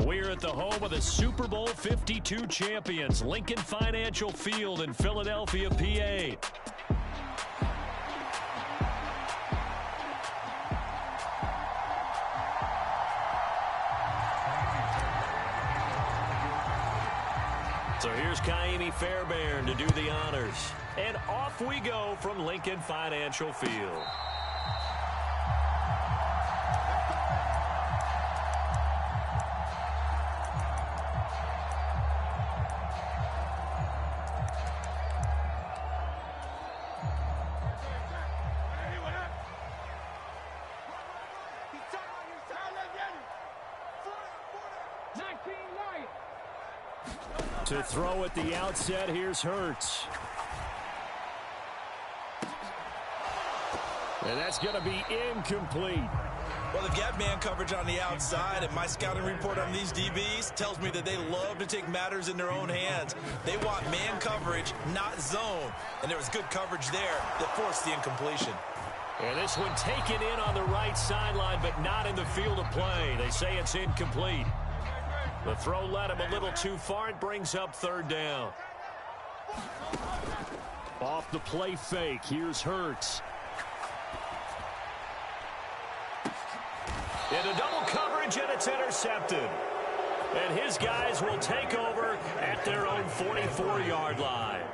We're at the home of the Super Bowl 52 champions, Lincoln Financial Field in Philadelphia, PA. So here's Kaimi Fairbairn to do the honors. And off we go from Lincoln Financial Field. To throw at the outset, here's Hurts. And that's going to be incomplete. Well, they've got man coverage on the outside, and my scouting report on these DBs tells me that they love to take matters in their own hands. They want man coverage, not zone. And there was good coverage there that forced the incompletion. And this one taken in on the right sideline, but not in the field of play. They say it's incomplete. The throw led him a little too far. It brings up third down. Off the play fake. Here's Hurts. Into double coverage, and it's intercepted. And his guys will take over at their own 44-yard line.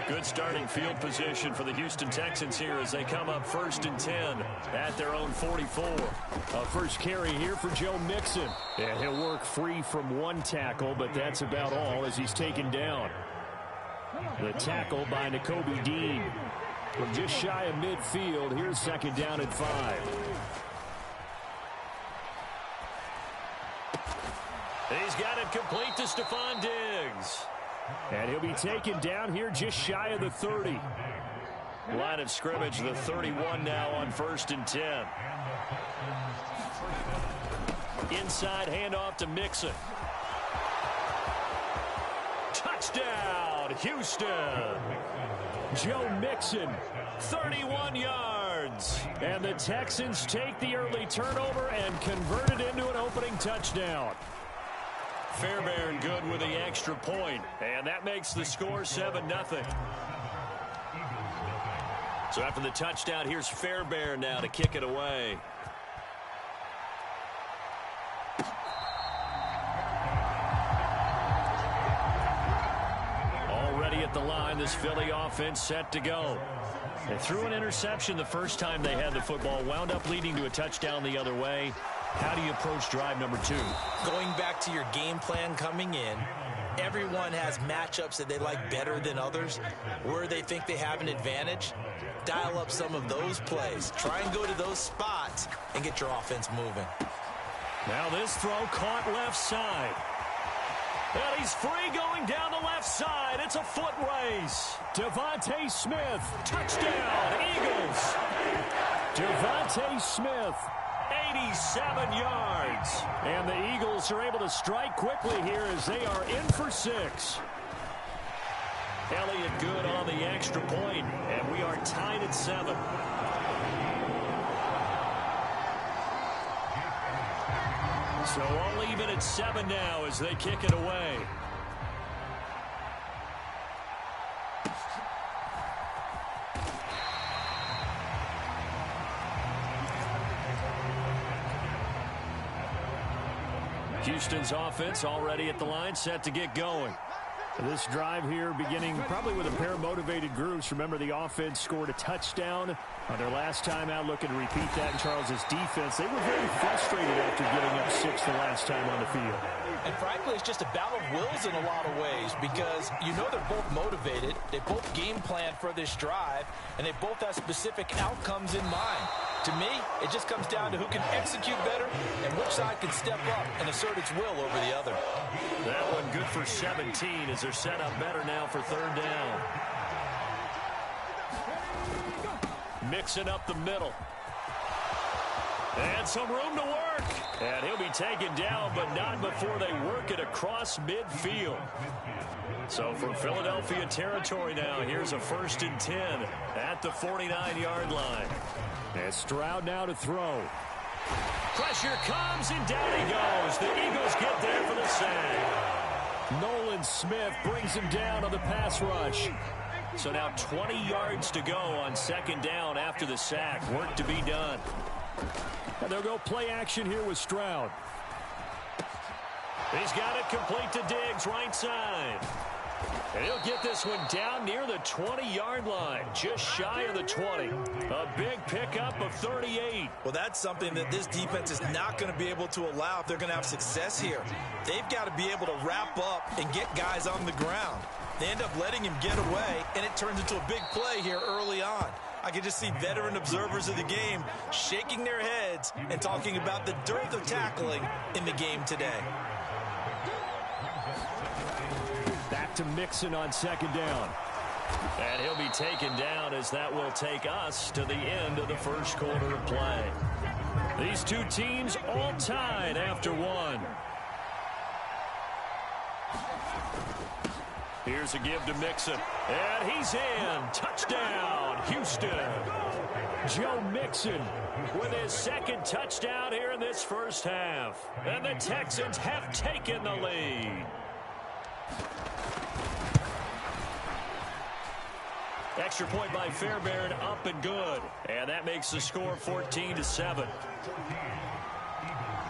Good starting field position for the Houston Texans here as they come up 1st and 10 at their own 44. A first carry here for Joe Mixon. And he'll work free from one tackle, but that's about all as he's taken down. The tackle by Nakobe Dean. From just shy of midfield, here's 2nd down and 5. He's got it complete to Stephon Diggs. And he'll be taken down here just shy of the 30. Line of scrimmage, the 31 now on 1st and 10. Inside handoff to Mixon. Touchdown, Houston. Joe Mixon, 31 yards. And the Texans take the early turnover and convert it into an opening touchdown. Fairbairn good with the extra point, and that makes the score 7-0. So after the touchdown, here's Fairbairn now to kick it away. Already at the line, this Philly offense set to go. They threw an interception the first time they had the football, wound up leading to a touchdown the other way. How do you approach drive number 2? Going back to your game plan coming in, everyone has matchups that they like better than others. Where they think they have an advantage, dial up some of those plays. Try and go to those spots and get your offense moving. Now this throw caught left side. And he's free going down the left side. It's a foot race. Devontae Smith, touchdown, Eagles. Devontae Smith, 87 yards. And the Eagles are able to strike quickly here as they are in for 6. Elliott good on the extra point, and we are tied at 7. So all even at 7 now as they kick it away. Houston's offense already at the line, set to get going. This drive here beginning probably with a pair of motivated groups. Remember, the offense scored a touchdown on their last time out, looking to repeat that in Charles's defense. They were very frustrated after giving up 6 the last time on the field. And frankly, it's just a battle of wills in a lot of ways because you know they're both motivated. They both game plan for this drive, and they both have specific outcomes in mind. To me, it just comes down to who can execute better and which side can step up and assert its will over the other. That one good for 17 as they're set up better now for 3rd down. Mixing up the middle. And some room to work. And he'll be taken down, but not before they work it across midfield. So from Philadelphia territory now, here's a 1st and 10 at the 49-yard line. And Stroud now to throw. Pressure comes, and down he goes. The Eagles get their Nolan Smith brings him down on the pass rush. So now 20 yards to go on second down after the sack. Work to be done. And they'll go play action here with Stroud. He's got it complete to Diggs, right side. And he'll get this one down near the 20-yard line, just shy of the 20. A big pickup of 38. Well, that's something that this defense is not going to be able to allow if they're going to have success here. They've got to be able to wrap up and get guys on the ground. They end up letting him get away, and it turns into a big play here early on. I can just see veteran observers of the game shaking their heads and talking about the dearth of tackling in the game today. Back to Mixon on second down. And he'll be taken down as that will take us to the end of the first quarter of play. These two teams all tied after one. Here's a give to Mixon. And he's in. Touchdown, Houston. Joe Mixon with his second touchdown here in this first half. And the Texans have taken the lead. Extra point by Fairbairn, up and good. And that makes the score 14-7.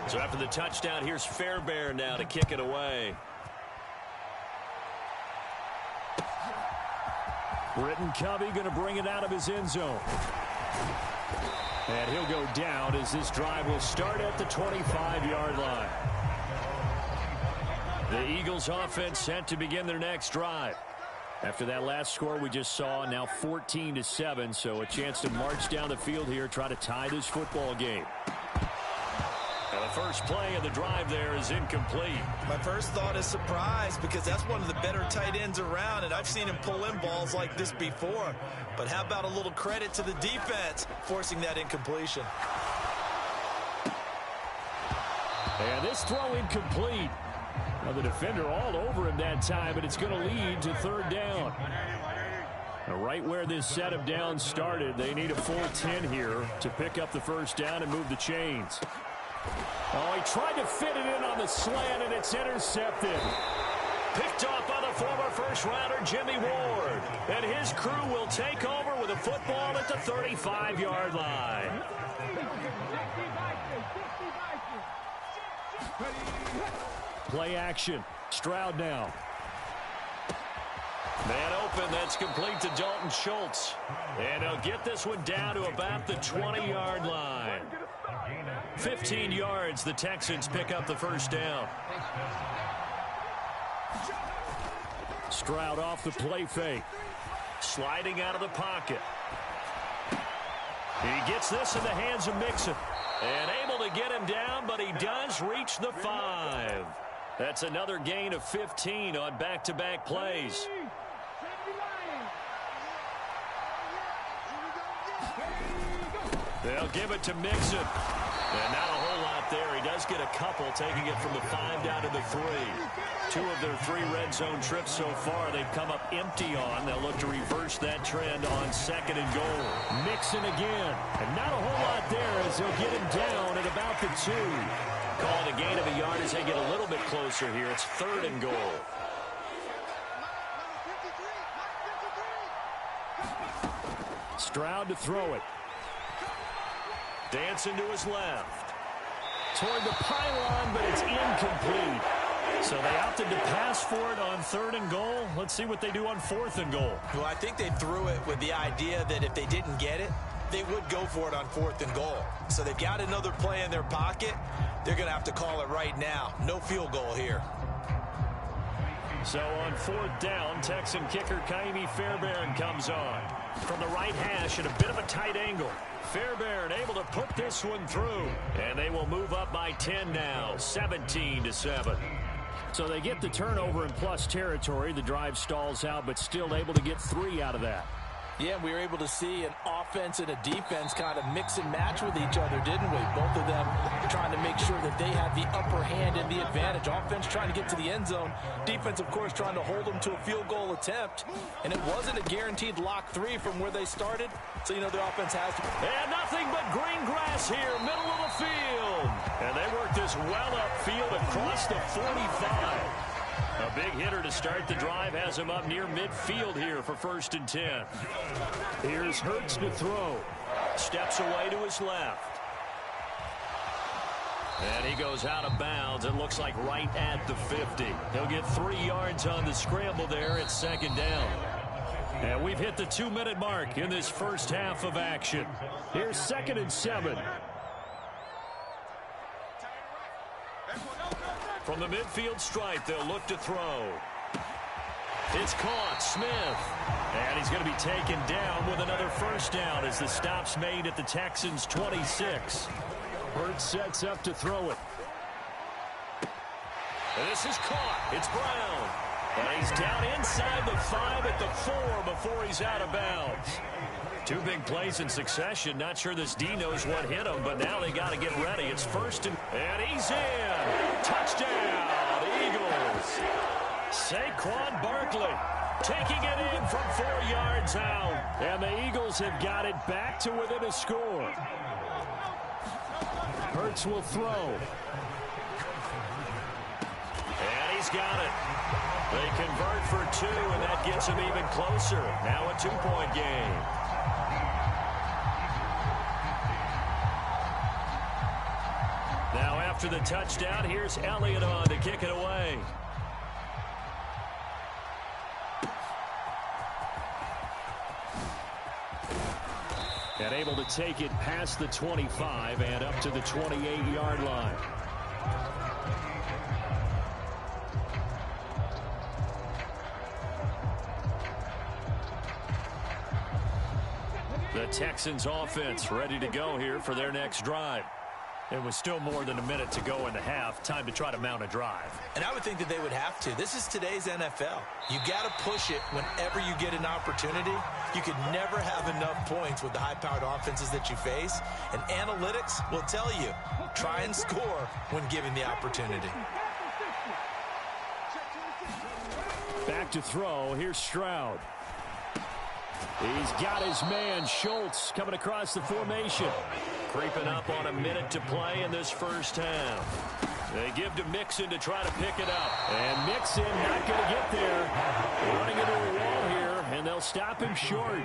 So after the touchdown, here's Fairbairn now to kick it away. Britton Covey going to bring it out of his end zone. And he'll go down as this drive will start at the 25-yard line. The Eagles offense set to begin their next drive. After that last score we just saw, now 14-7, so a chance to march down the field here, try to tie this football game. And the first play of the drive there is incomplete. My first thought is surprise, because that's one of the better tight ends around, and I've seen him pull in balls like this before. But how about a little credit to the defense forcing that incompletion? And this throw incomplete. Now the defender all over him that time, but it's going to lead to third down. Now right where this set of downs started, they need a full 10 here to pick up the first down and move the chains. Oh, he tried to fit it in on the slant, and it's intercepted. Picked off by the former first-rounder Jimmy Ward. And his crew will take over with a football at the 35-yard line. Play action. Stroud now. Man open. That's complete to Dalton Schultz. And he'll get this one down to about the 20-yard line. 15 yards. The Texans pick up the first down. Stroud off the play fake. Sliding out of the pocket. He gets this in the hands of Mixon. And able to get him down, but he does reach the 5. That's another gain of 15 on back-to-back plays. They'll give it to Mixon. And not a whole lot there. He does get a couple, taking it from the 5 down to the 3. 2 of their 3 red zone trips so far they've come up empty on. They'll look to reverse that trend on second and goal. Mixon again. And not a whole lot there as they'll get him down at about the 2. Call it a gain of a yard as they get a little bit closer here. It's third and goal. Stroud to throw it. Dancing to his left. Toward the pylon, but it's incomplete. So they opted to pass for it on third and goal. Let's see what they do on fourth and goal. Well, I think they threw it with the idea that if they didn't get it, they would go for it on fourth and goal. So they've got another play in their pocket. They're going to have to call it right now. No field goal here. So on fourth down, Texan kicker Kaimi Fairbairn comes on. From the right hash at a bit of a tight angle. Fairbairn able to put this one through. And they will move up by 10 now, 17-7. So they get the turnover in plus territory. The drive stalls out, but still able to get 3 out of that. Yeah, we were able to see an offense and a defense kind of mix and match with each other, didn't we? Both of them trying to make sure that they had the upper hand and the advantage. Offense trying to get to the end zone. Defense, of course, trying to hold them to a field goal attempt. And it wasn't a guaranteed lock 3 from where they started. So, you know, the offense has to. And nothing but green grass here, middle of the field. And they work this well upfield across the 45. A big hitter to start the drive has him up near midfield here for 1st and 10. Here's Hurts to throw. Steps away to his left. And he goes out of bounds. It looks like right at the 50. He'll get 3 yards on the scramble there at 2nd down. And we've hit the 2-minute mark in this first half of action. Here's 2nd and 7. From the midfield stripe, they'll look to throw. It's caught. Smith. And he's going to be taken down with another 1st down as the stop's made at the Texans' 26. Hurts sets up to throw it. And this is caught. It's Brown. And he's down inside the 5 at the 4 before he's out of bounds. 2 big plays in succession. Not sure this D knows what hit him, but now they got to get ready. It's 1st and he's in. Touchdown, Eagles. Saquon Barkley taking it in from 4 yards out. And the Eagles have got it back to within a score. Hurts will throw. And he's got it. They convert for 2, and that gets them even closer. Now a 2-point game. Now after the touchdown, here's Elliott on to kick it away. And able to take it past the 25 and up to the 28-yard line. The Texans offense ready to go here for their next drive. It was still more than a minute to go in the half. Time to try to mount a drive. And I would think that they would have to. This is today's NFL. You got to push it whenever you get an opportunity. You could never have enough points with the high-powered offenses that you face. And analytics will tell you, try and score when given the opportunity. Back to throw. Here's Stroud. He's got his man, Schultz, coming across the formation. Creeping up on a minute to play in this first half. They give to Mixon to try to pick it up. And Mixon not going to get there. Running into a wall here, and they'll stop him short.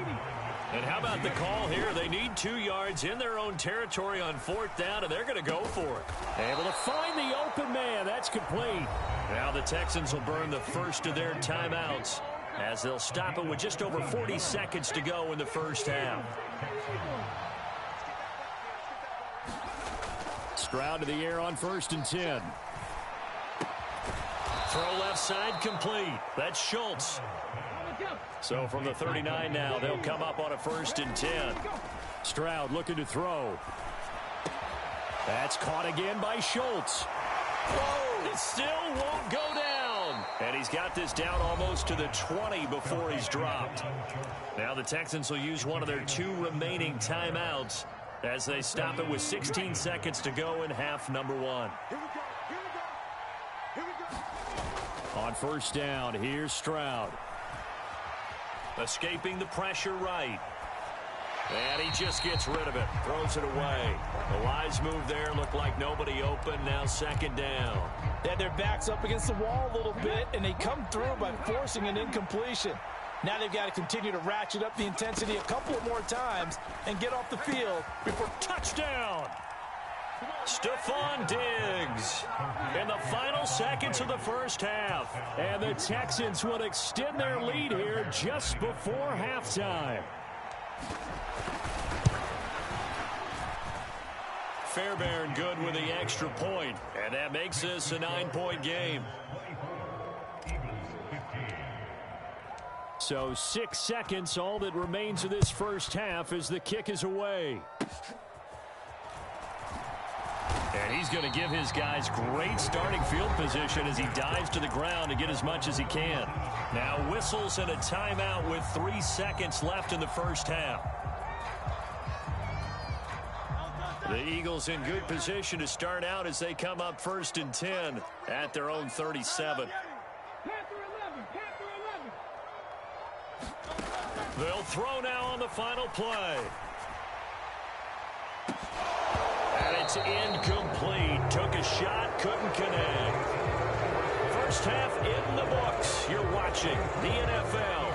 And how about the call here? They need 2 yards in their own territory on 4th down, and they're going to go for it. Able to find the open man. That's complete. Now the Texans will burn the first of their timeouts as they'll stop it with just over 40 seconds to go in the first half. Stroud to the air on 1st and 10. Throw left side complete. That's Schultz. So from the 39 now, they'll come up on a 1st and 10. Stroud looking to throw. That's caught again by Schultz. Whoa! It still won't go down. And he's got this down almost to the 20 before he's dropped. Now the Texans will use one of their 2 remaining timeouts as they stop it with 16 seconds to go in half number 1. On 1st down, here's Stroud. Escaping the pressure right. And he just gets rid of it. Throws it away. The wise move there. Looked like nobody open. Now 2nd down. They had their backs up against the wall a little bit, and they come through by forcing an incompletion. Now they've got to continue to ratchet up the intensity a couple of more times and get off the field before touchdown. Stephon Diggs in the final seconds of the first half. And the Texans will extend their lead here just before halftime. Fairbairn good with the extra point, and that makes this a 9-point game. So 6 seconds, all that remains of this first half as the kick is away. And he's going to give his guys great starting field position as he dives to the ground to get as much as he can. Now whistles and a timeout with 3 seconds left in the first half. The Eagles in good position to start out as they come up 1st and 10 at their own 37. They'll throw now on the final play. And it's incomplete. Took a shot, couldn't connect. First half in the books. You're watching the NFL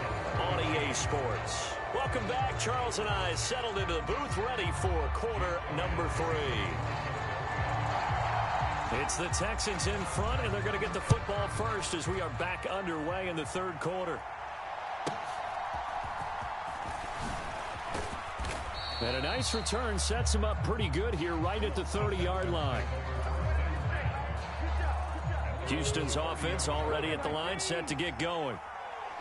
on EA Sports. Welcome back. Charles and I settled into the booth, ready for quarter number 3. It's the Texans in front, and they're going to get the football first as we are back underway in the third quarter. And a nice return sets him up pretty good here right at the 30-yard line. Houston's offense already at the line, set to get going.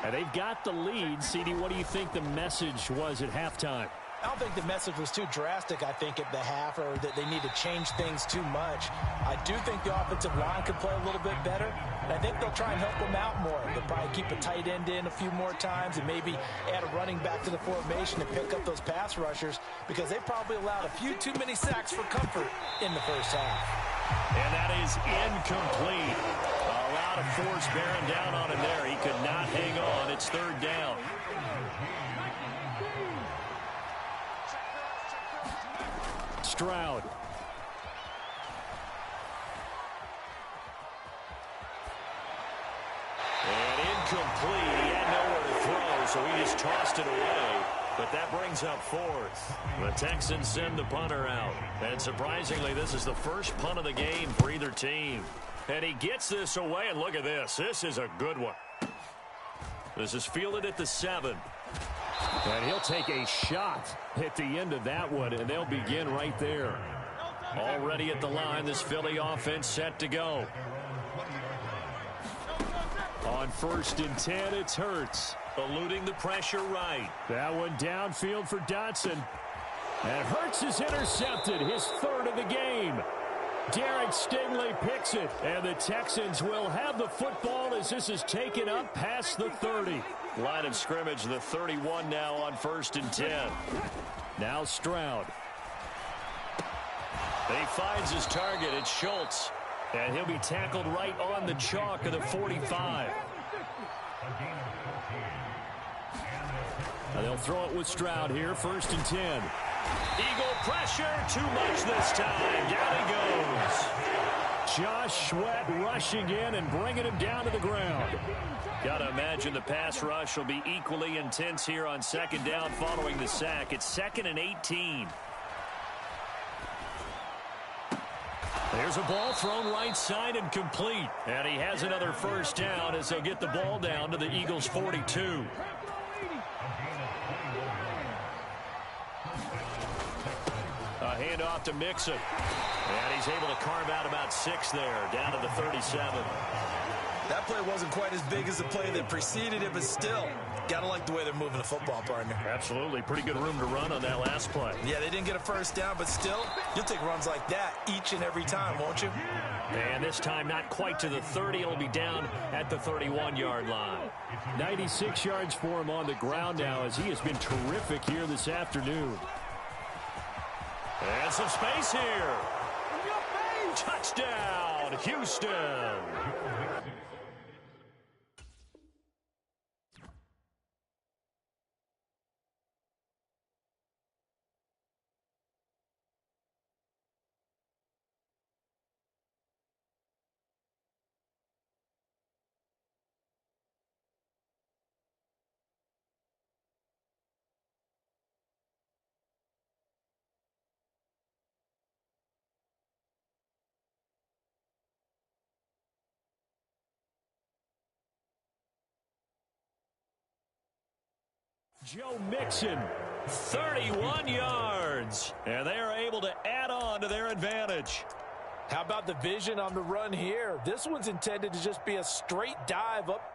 And they've got the lead. CD, what do you think the message was at halftime? I don't think the message was too drastic, I think, at the half, or that they need to change things too much. I do think the offensive line could play a little bit better. And I think they'll try and help them out more. They'll probably keep a tight end in a few more times and maybe add a running back to the formation and pick up those pass rushers, because they probably allowed a few too many sacks for comfort in the first half. And that is incomplete. A lot of force bearing down on him there. He could not hang on. It's third down. Stroud. And incomplete. He had nowhere to throw, so he just tossed it away. But that brings up fourth. The Texans send the punter out. And surprisingly, this is the first punt of the game for either team. And he gets this away, and look at this. This is a good one. This is fielded at the 7. And he'll take a shot at the end of that one, and they'll begin right there. Already at the line, this Philly offense set to go. On 1st and 10, it's Hurts, eluding the pressure right. That one downfield for Dotson. And Hurts is intercepted, his 3rd of the game. Derek Stingley picks it, and the Texans will have the football as this is taken up past the 30. Line of scrimmage, the 31 now on 1st and 10. Now Stroud. He finds his target. It's Schultz. And he'll be tackled right on the chalk of the 45. And they'll throw it with Stroud here, 1st and 10. Eagle pressure, too much this time. Down he goes. Josh Sweat rushing in and bringing him down to the ground. Got to imagine the pass rush will be equally intense here on 2nd down following the sack. It's 2nd and 18. There's a ball thrown right side and complete. And he has another 1st down as they'll get the ball down to the Eagles' 42. A handoff to Mixon. And he's able to carve out about 6 there, down to the 37. That play wasn't quite as big as the play that preceded it, but still, gotta like the way they're moving the football, partner. Absolutely. Pretty good room to run on that last play. Yeah, they didn't get a 1st down, but still, you'll take runs like that each and every time, won't you? And this time not quite to the 30. It'll be down at the 31-yard line. 96 yards for him on the ground now as he has been terrific here this afternoon. And some space here. Touchdown, Houston. Joe Mixon, 31 yards. And they are able to add on to their advantage. How about the vision on the run here? This one's intended to just be a straight dive up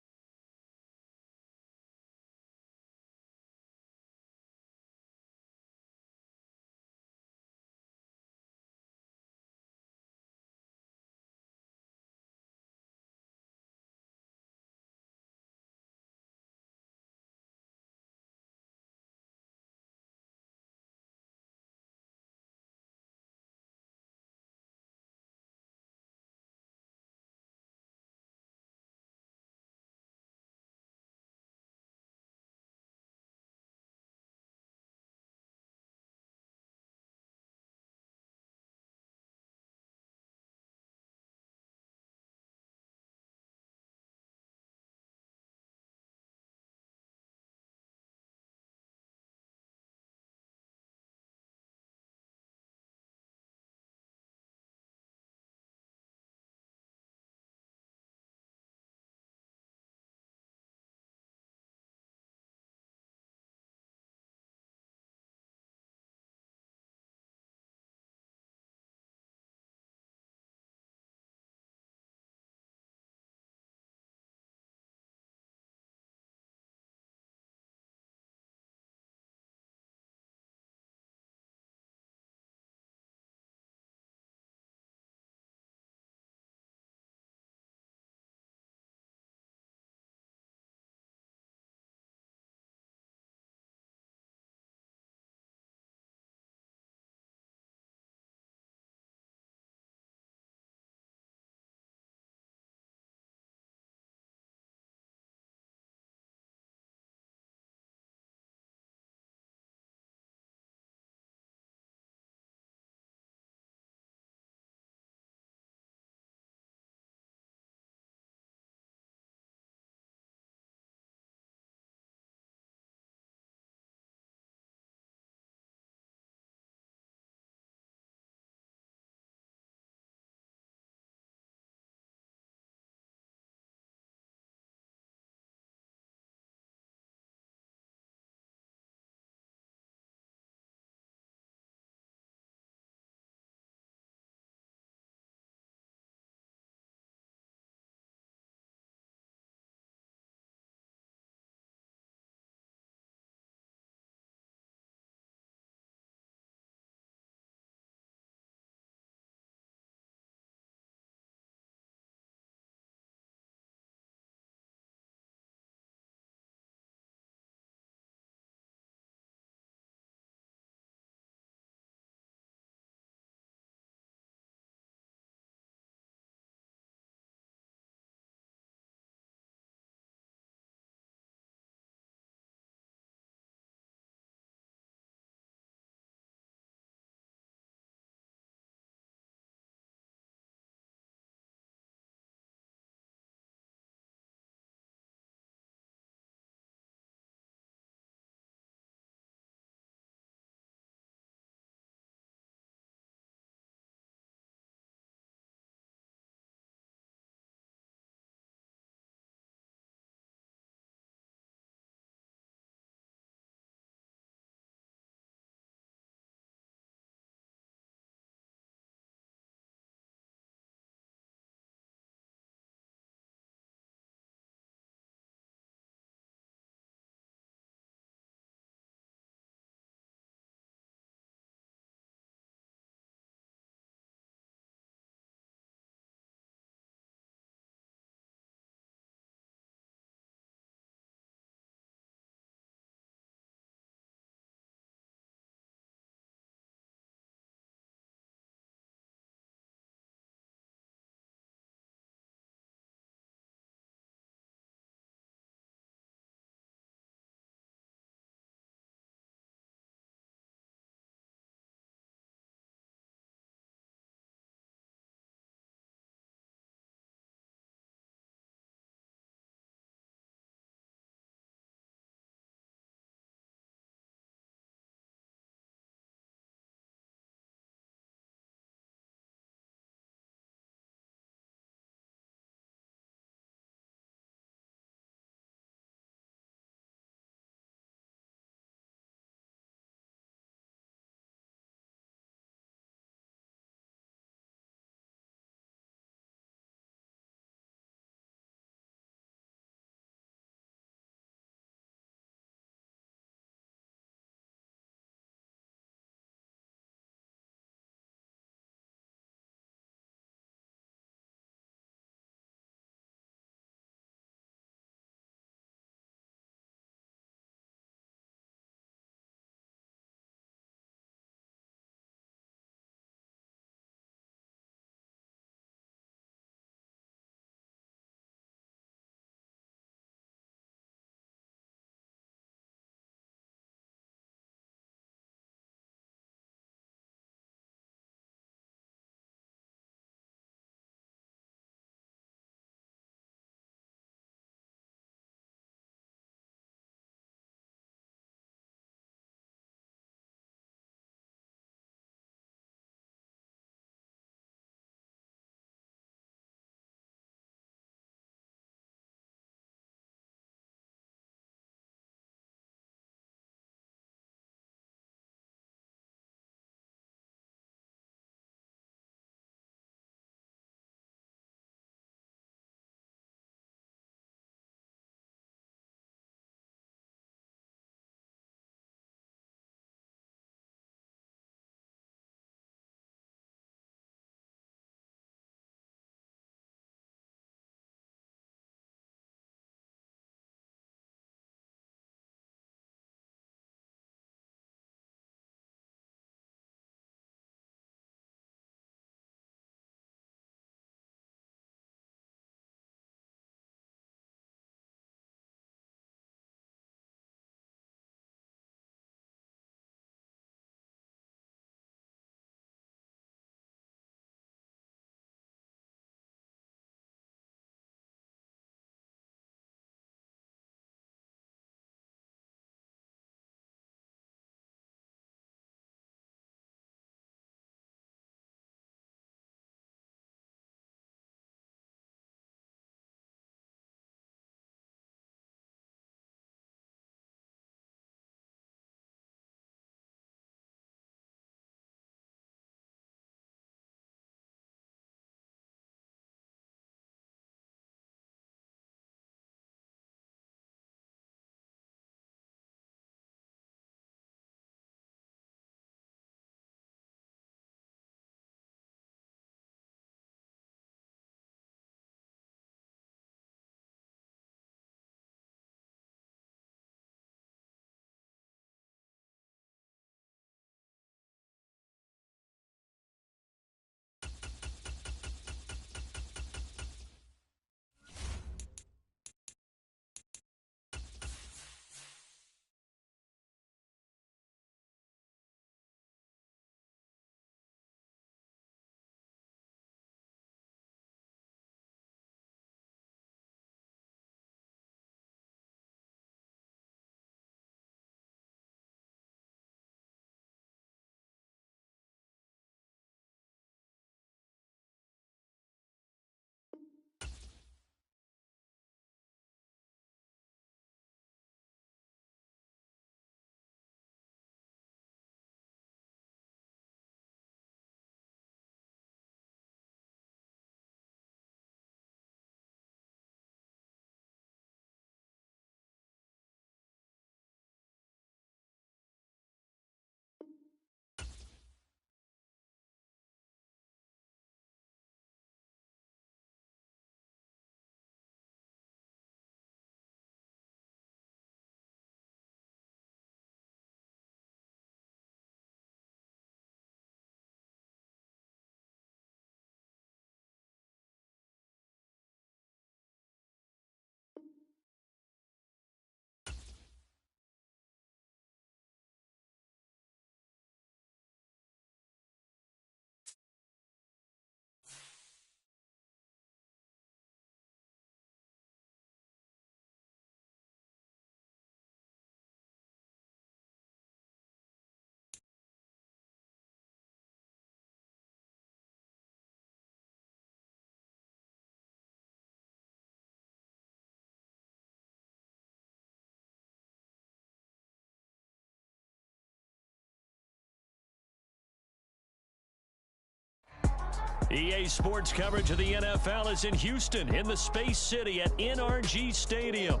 EA Sports coverage of the NFL is in Houston in the Space City at NRG Stadium.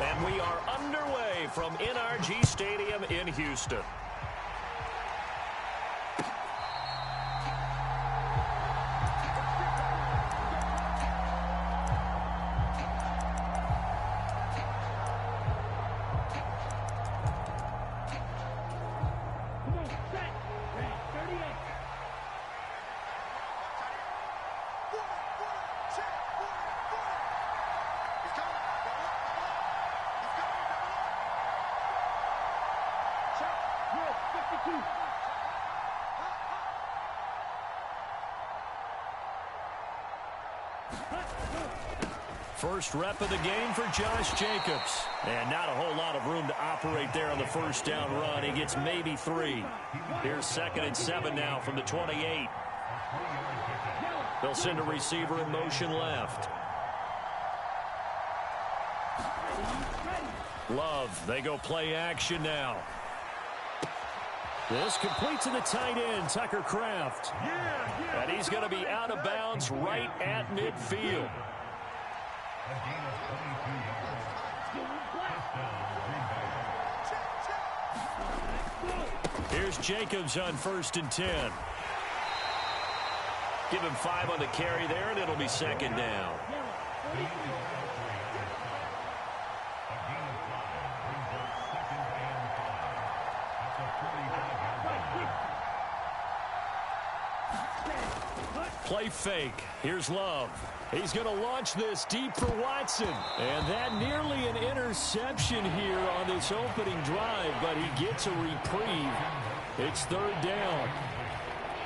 And we are underway from NRG Stadium in Houston. First rep of the game for Josh Jacobs. And not a whole lot of room to operate there on the first down run. He gets maybe 3. Here's 2nd and 7 now from the 28. They'll send a receiver in motion left. Love, they go play action now. This complete to the tight end, Tucker Kraft. And he's going to be out of bounds right at midfield. Here's Jacobs on 1st and 10. Give him 5 on the carry there, and it'll be 2nd down. Play fake. Here's Love. He's going to launch this deep for Watson. And that nearly an interception here on this opening drive, but he gets a reprieve. It's 3rd down.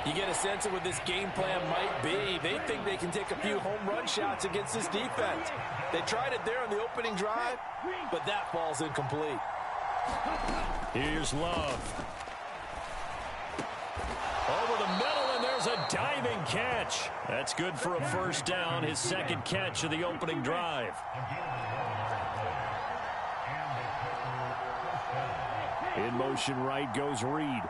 You get a sense of what this game plan might be. They think they can take a few home run shots against this defense. They tried it there on the opening drive, but that falls incomplete. Here's Love. Over the middle, and there's a diving catch. That's good for a 1st down, his 2nd catch of the opening drive. In motion right goes Reed.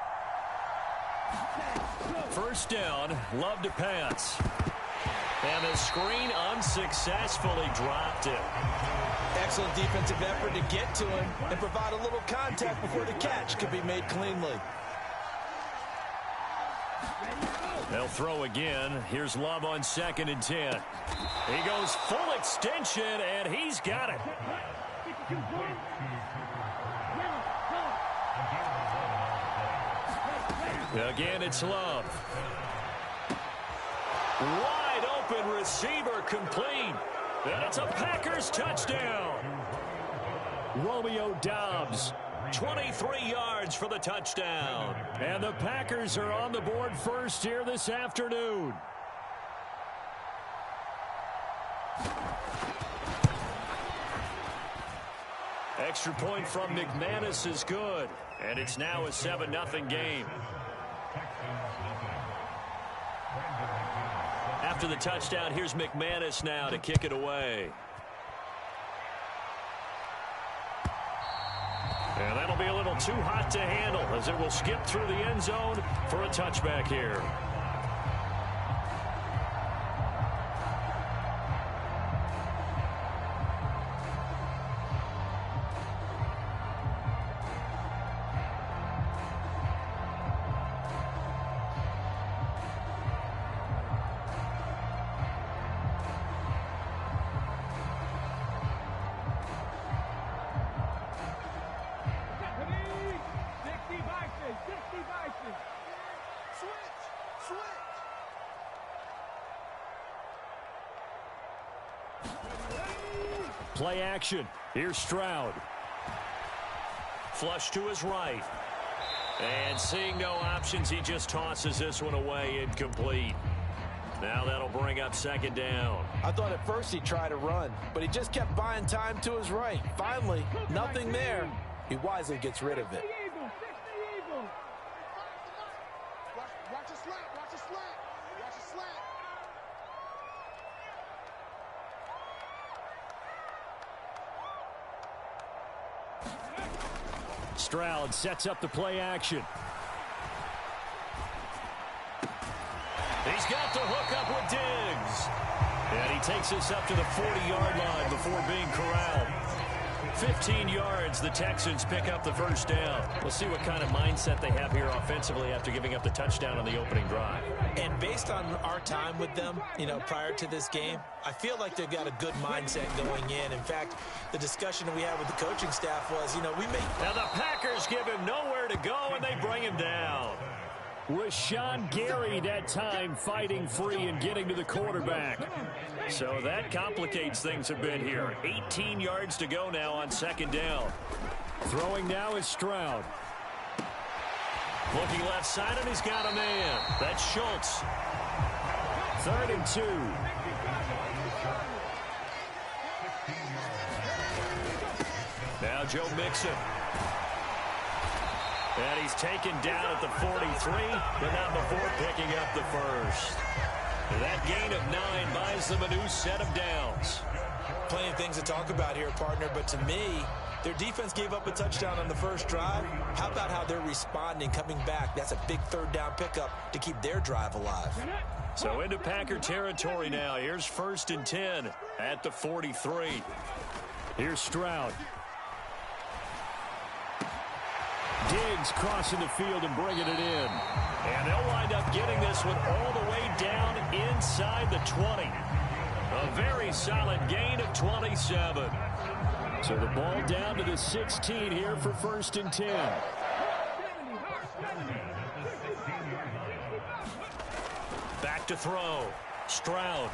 1st down, Love to pass. And the screen unsuccessfully dropped it. Excellent defensive effort to get to him and provide a little contact before the catch could be made cleanly. They'll throw again. Here's Love on 2nd and 10. He goes full extension, and he's got it. Again, it's Love. Wide open receiver complete. And it's a Packers touchdown. Romeo Doubs, 23 yards for the touchdown. And the Packers are on the board first here this afternoon. Extra point from McManus is good. And it's now a 7-0 game. After the touchdown, here's McManus now to kick it away. And that'll be a little too hot to handle as it will skip through the end zone for a touchback here. Play action. Here's Stroud. Flush to his right. And seeing no options, he just tosses this one away, incomplete. Now that'll bring up 2nd down. I thought at first he tried to run, but he just kept buying time to his right. Finally, nothing there. he wisely gets rid of it. Watch a slant, watch a slant, watch a slant. Stroud sets up the play action. He's got the hook up with Diggs. And he takes us up to the 40-yard line before being corralled. 15 yards, the Texans pick up the first down. We'll see what kind of mindset they have here offensively after giving up the touchdown on the opening drive. And based on our time with them, prior to this game, I feel like they've got a good mindset going in. In fact, the discussion that we had with the coaching staff was, we may... Now the Packers give him nowhere to go, and they bring him down. Rashawn Gary that time fighting free and getting to the quarterback. So that complicates things a bit here. 18 yards to go now on second down. Throwing now is Stroud. Looking left side, and he's got a man. That's Schultz. 3rd and 2. Now Joe Mixon. And he's taken down at the 43, but not before picking up the first. That gain of 9 buys them a new set of downs. Plenty of things to talk about here, partner, but to me, their defense gave up a touchdown on the first drive. How about how they're responding, coming back? That's a big 3rd down pickup to keep their drive alive. So into Packer territory now. Here's 1st and 10 at the 43. Here's Stroud. Diggs crossing the field and bringing it in. And they'll wind up getting this one all the way down inside the 20. A very solid gain of 27. So the ball down to the 16 here for 1st and 10. Back to throw. Stroud.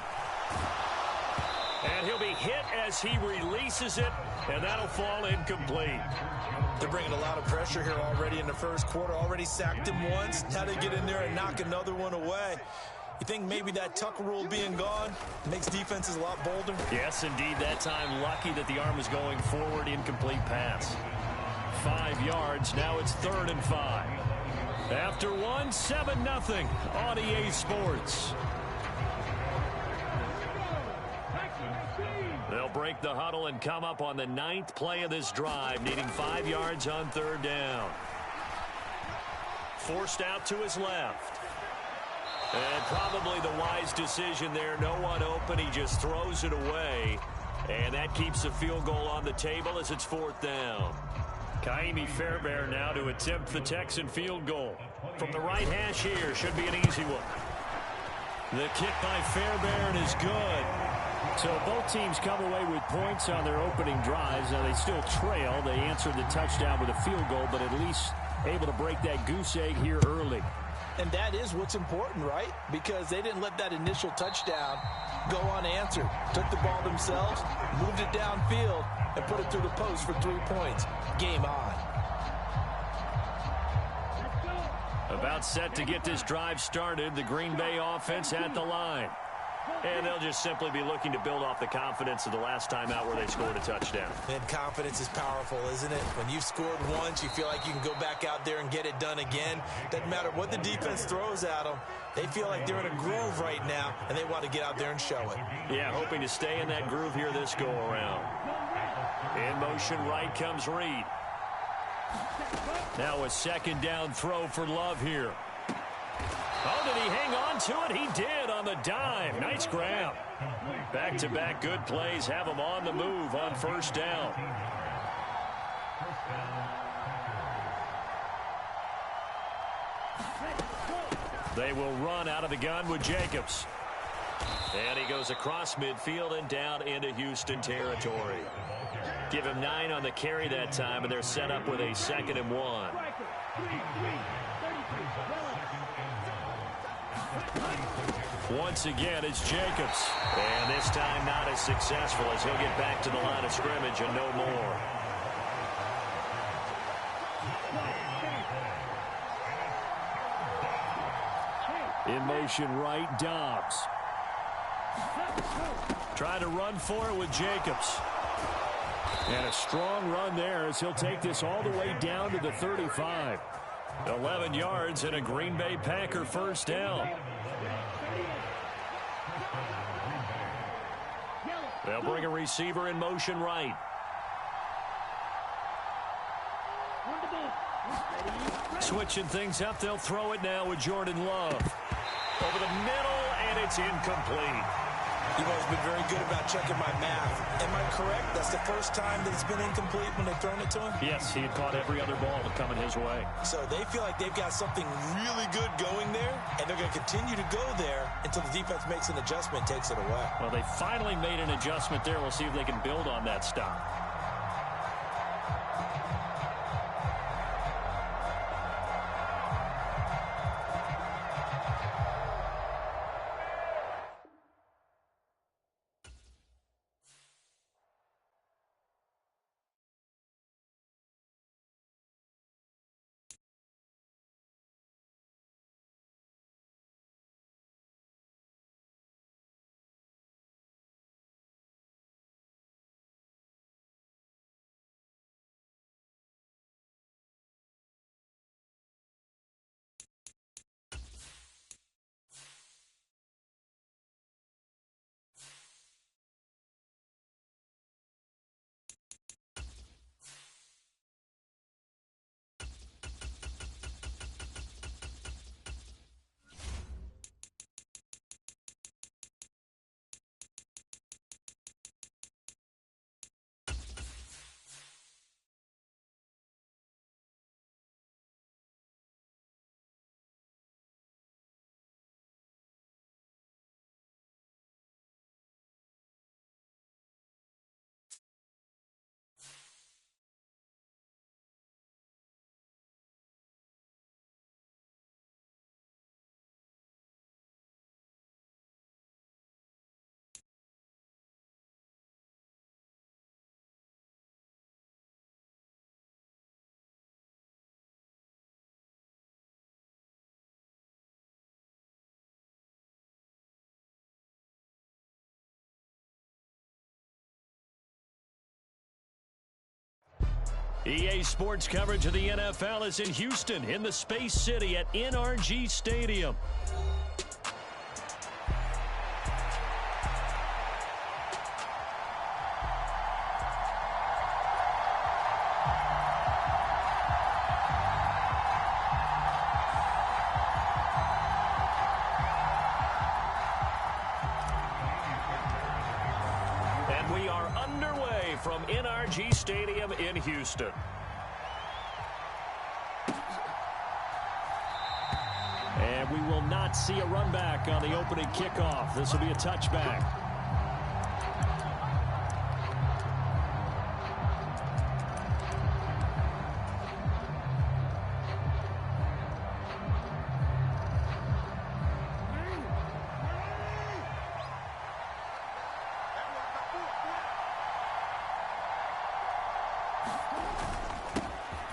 And he'll be hit as he releases it, and that'll fall incomplete. They're bringing a lot of pressure here already in the first quarter. Already sacked him once. Now they get in there and knock another one away. You think maybe that Tucker rule being gone makes defenses a lot bolder? Yes, indeed. That time lucky that the arm is going forward. Incomplete pass. 5 yards. Now it's 3rd and 5. After 1, 7-0 on EA Sports. They'll break the huddle and come up on the 9th play of this drive, needing 5 yards on 3rd down. Forced out to his left. And probably the wise decision there. No one open. He just throws it away. And that keeps the field goal on the table as it's 4th down. Kaimi Fairbairn now to attempt the Texan field goal. From the right hash here, should be an easy one. The kick by Fairbairn is good. So both teams come away with points on their opening drives. Now they still trail. They answered the touchdown with a field goal, but at least able to break that goose egg here early. And that is what's important, right? Because they didn't let that initial touchdown go unanswered. Took the ball themselves, moved it downfield, and put it through the post for 3 points. Game on. About set to get this drive started. The Green Bay offense at the line. And they'll just simply be looking to build off the confidence of the last time out where they scored a touchdown. And confidence is powerful, isn't it? When you've scored once, you feel like you can go back out there and get it done again. Doesn't matter what the defense throws at them. They feel like they're in a groove right now, and they want to get out there and show it. Yeah, hoping to stay in that groove here this go-around. In motion right comes Reed. Now a 2nd down throw for Love here. Oh, did he hang on to it? He did on the dime. Nice grab. Back-to-back good plays have him on the move on 1st down. They will run out of the gun with Jacobs. And he goes across midfield and down into Houston territory. Give him 9 on the carry that time, and they're set up with a 2nd and 1. Once again, it's Jacobs. And this time not as successful as he'll get back to the line of scrimmage and no more. In motion right, Dobbs. Trying to run for it with Jacobs. And a strong run there as he'll take this all the way down to the 35. 11 yards and a Green Bay Packer first down. They'll bring a receiver in motion right. Switching things up, they'll throw it now with Jordan Love. Over the middle, and it's incomplete. You've always been very good about checking my math. Am I correct? That's the first time that it's been incomplete when they've thrown it to him? Yes, he had caught every other ball coming his way. So they feel like they've got something really good going there, and they're going to continue to go there until the defense makes an adjustment, takes it away. Well, they finally made an adjustment there. We'll see if they can build on that stop. EA Sports coverage of the NFL is in Houston, in the Space City at NRG Stadium. And we are underway from NRG Stadium in Houston. And we will not see a run back on the opening kickoff. This will be a touchback.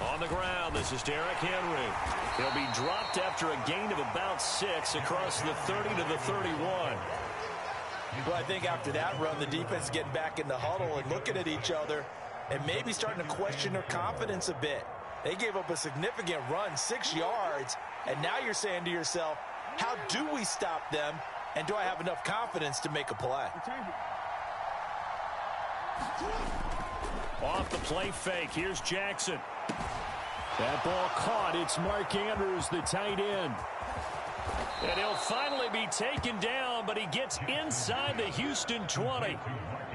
On the ground, this is Derrick Henry. He'll be dropped after a gain of about 6 across the 30 to the 31. Well, I think after that run, the defense is getting back in the huddle and looking at each other and maybe starting to question their confidence a bit. They gave up a significant run, 6 yards, and now you're saying to yourself, how do we stop them, and do I have enough confidence to make a play? Off the play fake, here's Jackson. That ball caught. It's Mark Andrews, the tight end. And he'll finally be taken down, but he gets inside the Houston 20.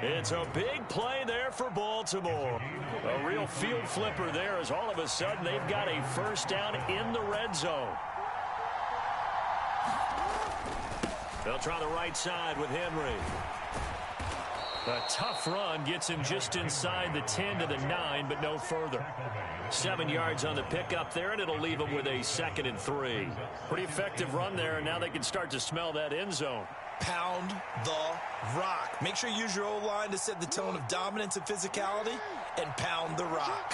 It's a big play there for Baltimore. A real field flipper there as all of a sudden they've got a first down in the red zone. They'll try the right side with Henry. A tough run gets him just inside the 10 to the 9, but no further. 7 yards on the pickup there, and it'll leave him with a 2nd and 3. Pretty effective run there, and now they can start to smell that end zone. Pound the rock. Make sure you use your O-line to set the tone of dominance and physicality, and pound the rock.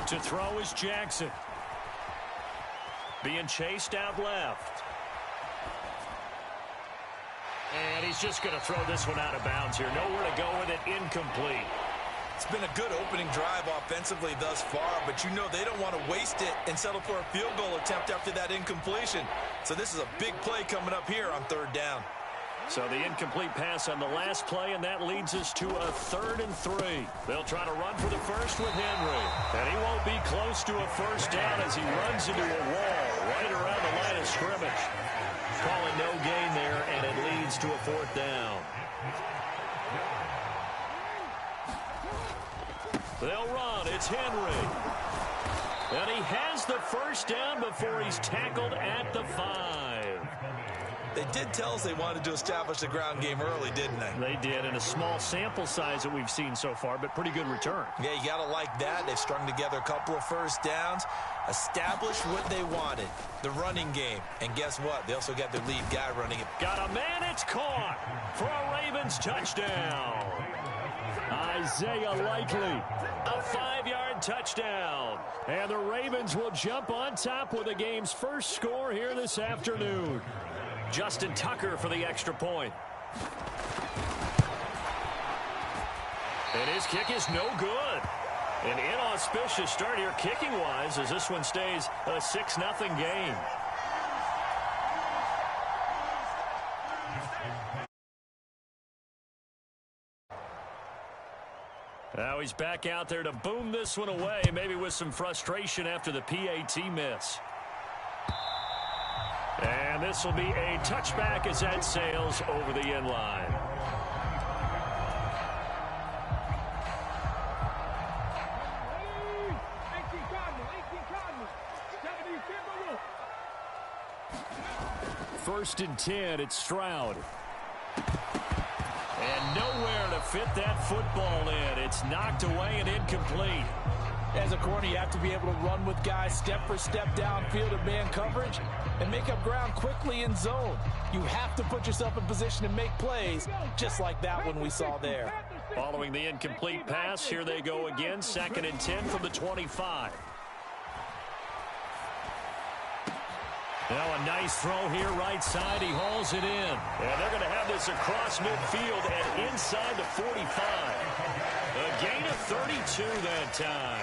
To throw is Jackson. Being chased out left. And he's just going to throw this one out of bounds here. Nowhere to go with it. Incomplete. It's been a good opening drive offensively thus far, but you know they don't want to waste it and settle for a field goal attempt after that incompletion. So this is a big play coming up here on 3rd down. So the incomplete pass on the last play, and that leads us to a 3rd and 3. They'll try to run for the first with Henry. And he won't be close to a first down as he runs into a wall right around the line of scrimmage. Calling no gain there, and it leads to a 4th down. They'll run. It's Henry. And he has the first down before he's tackled at the 5. They did tell us they wanted to establish the ground game early, didn't they? They did, in a small sample size that we've seen so far, but pretty good return. Yeah, you got to like that. They've strung together a couple of first downs, established what they wanted, the running game. And guess what? They also got their lead guy running it. Got a man, it's caught for a Ravens touchdown. Isaiah Likely, a 5-yard touchdown. And the Ravens will jump on top with the game's first score here this afternoon. Justin Tucker for the extra point. And his kick is no good. An inauspicious start here kicking-wise as this one stays a 6-0 game. Now he's back out there to boom this one away, maybe with some frustration after the PAT miss. And this will be a touchback as that sails over the end line. First and 10, it's Stroud. And nowhere to fit that football in. It's knocked away and incomplete. As a corner, you have to be able to run with guys step for step downfield in man coverage and make up ground quickly in zone. You have to put yourself in position to make plays, just like that one we saw there. Following the incomplete pass, here they go again. 2nd and 10 from the 25. Now a nice throw here right side. He hauls it in. And they're going to have this across midfield and inside the 45. A gain of 32 that time.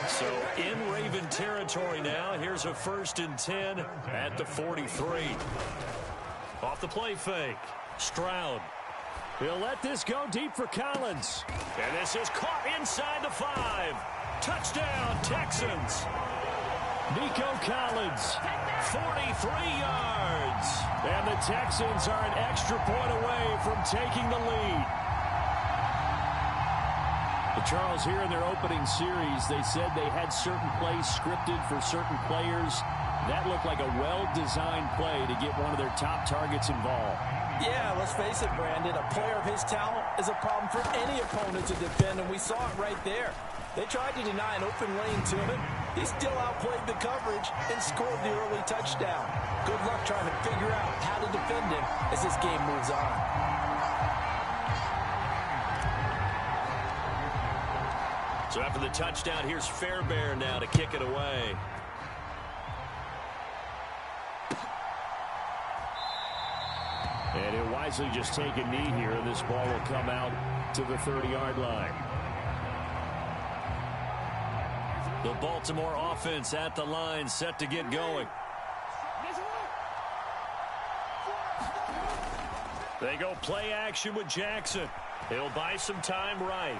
So in Raven territory now. Here's a 1st and 10 at the 43. Off the play fake. Stroud. He'll let this go deep for Collins. And this is caught inside the 5. Touchdown, Texans. Nico Collins, 43 yards. And the Texans are an extra point away from taking the lead. Charles, here in their opening series, they said they had certain plays scripted for certain players. That looked like a well-designed play to get one of their top targets involved. Yeah, let's face it, Brandon. A player of his talent is a problem for any opponent to defend, and we saw it right there. They tried to deny an open lane to him. He still outplayed the coverage and scored the early touchdown. Good luck trying to figure out how to defend him as this game moves on. So after the touchdown, here's Fairbairn now to kick it away. And he'll wisely just take a knee here, and this ball will come out to the 30-yard line. The Baltimore offense at the line, set to get going. They go play action with Jackson. He'll buy some time right.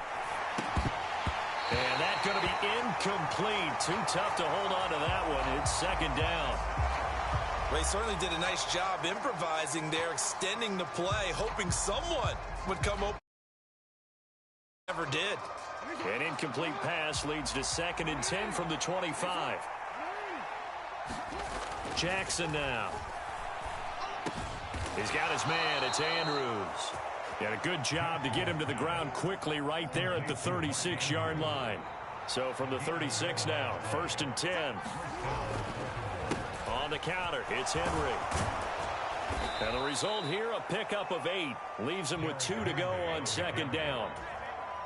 And that's going to be incomplete. Too tough to hold on to that one. It's 2nd down. Well, he certainly did a nice job improvising there, extending the play, hoping someone would come open. Never did. An incomplete pass leads to 2nd and 10 from the 25. Jackson now. He's got his man. It's Andrews. And a good job to get him to the ground quickly right there at the 36-yard line. So from the 36 now, 1st and 10. On the counter, it's Henry. And the result here, a pickup of 8. Leaves him with 2 to go on 2nd down.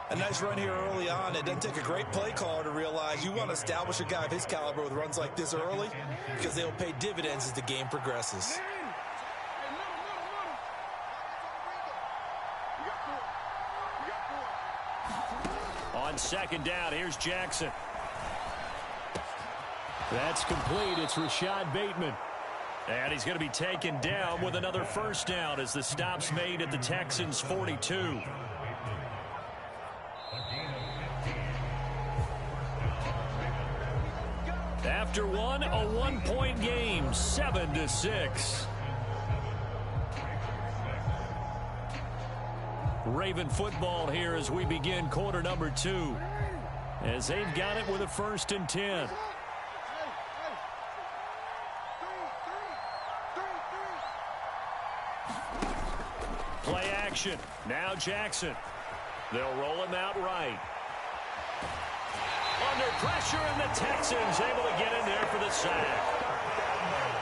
A nice run here early on. It doesn't take a great play caller to realize you want to establish a guy of his caliber with runs like this early because they'll pay dividends as the game progresses. on second down. Here's Jackson. That's complete. It's Rashad Bateman. And he's going to be taken down with another first down as the stop's made at the Texans' 42. After one, a one-point game, 7-6. Raven football here as we begin quarter number 2. As they've got it with a 1st and 10. Play action. Now Jackson. They'll roll him out right. Under pressure, and the Texans able to get in there for the sack.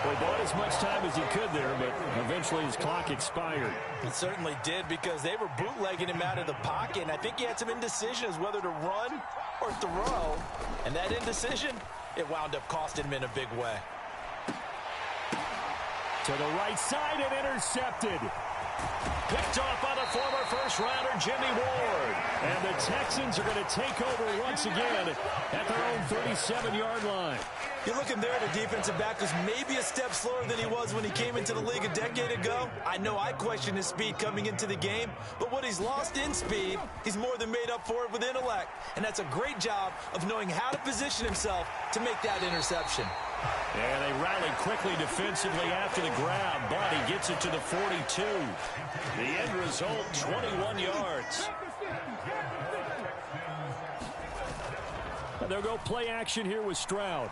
Well, he bought as much time as he could there, but eventually his clock expired. It certainly did, because they were bootlegging him out of the pocket, and I think he had some indecision as whether to run or throw. And that indecision, it wound up costing him in a big way. To the right side and intercepted. Picked off by the former first-rounder Jimmy Ward. And the Texans are going to take over once again at their own 37-yard line. You're looking there at a defensive back who's maybe a step slower than he was when he came into the league a decade ago. I know I questioned his speed coming into the game, but what he's lost in speed, he's more than made up for it with intellect. And that's a great job of knowing how to position himself to make that interception. And they rally quickly defensively after the grab, but he gets it to the 42. The end result, 21 yards. And they'll go play action here with Stroud.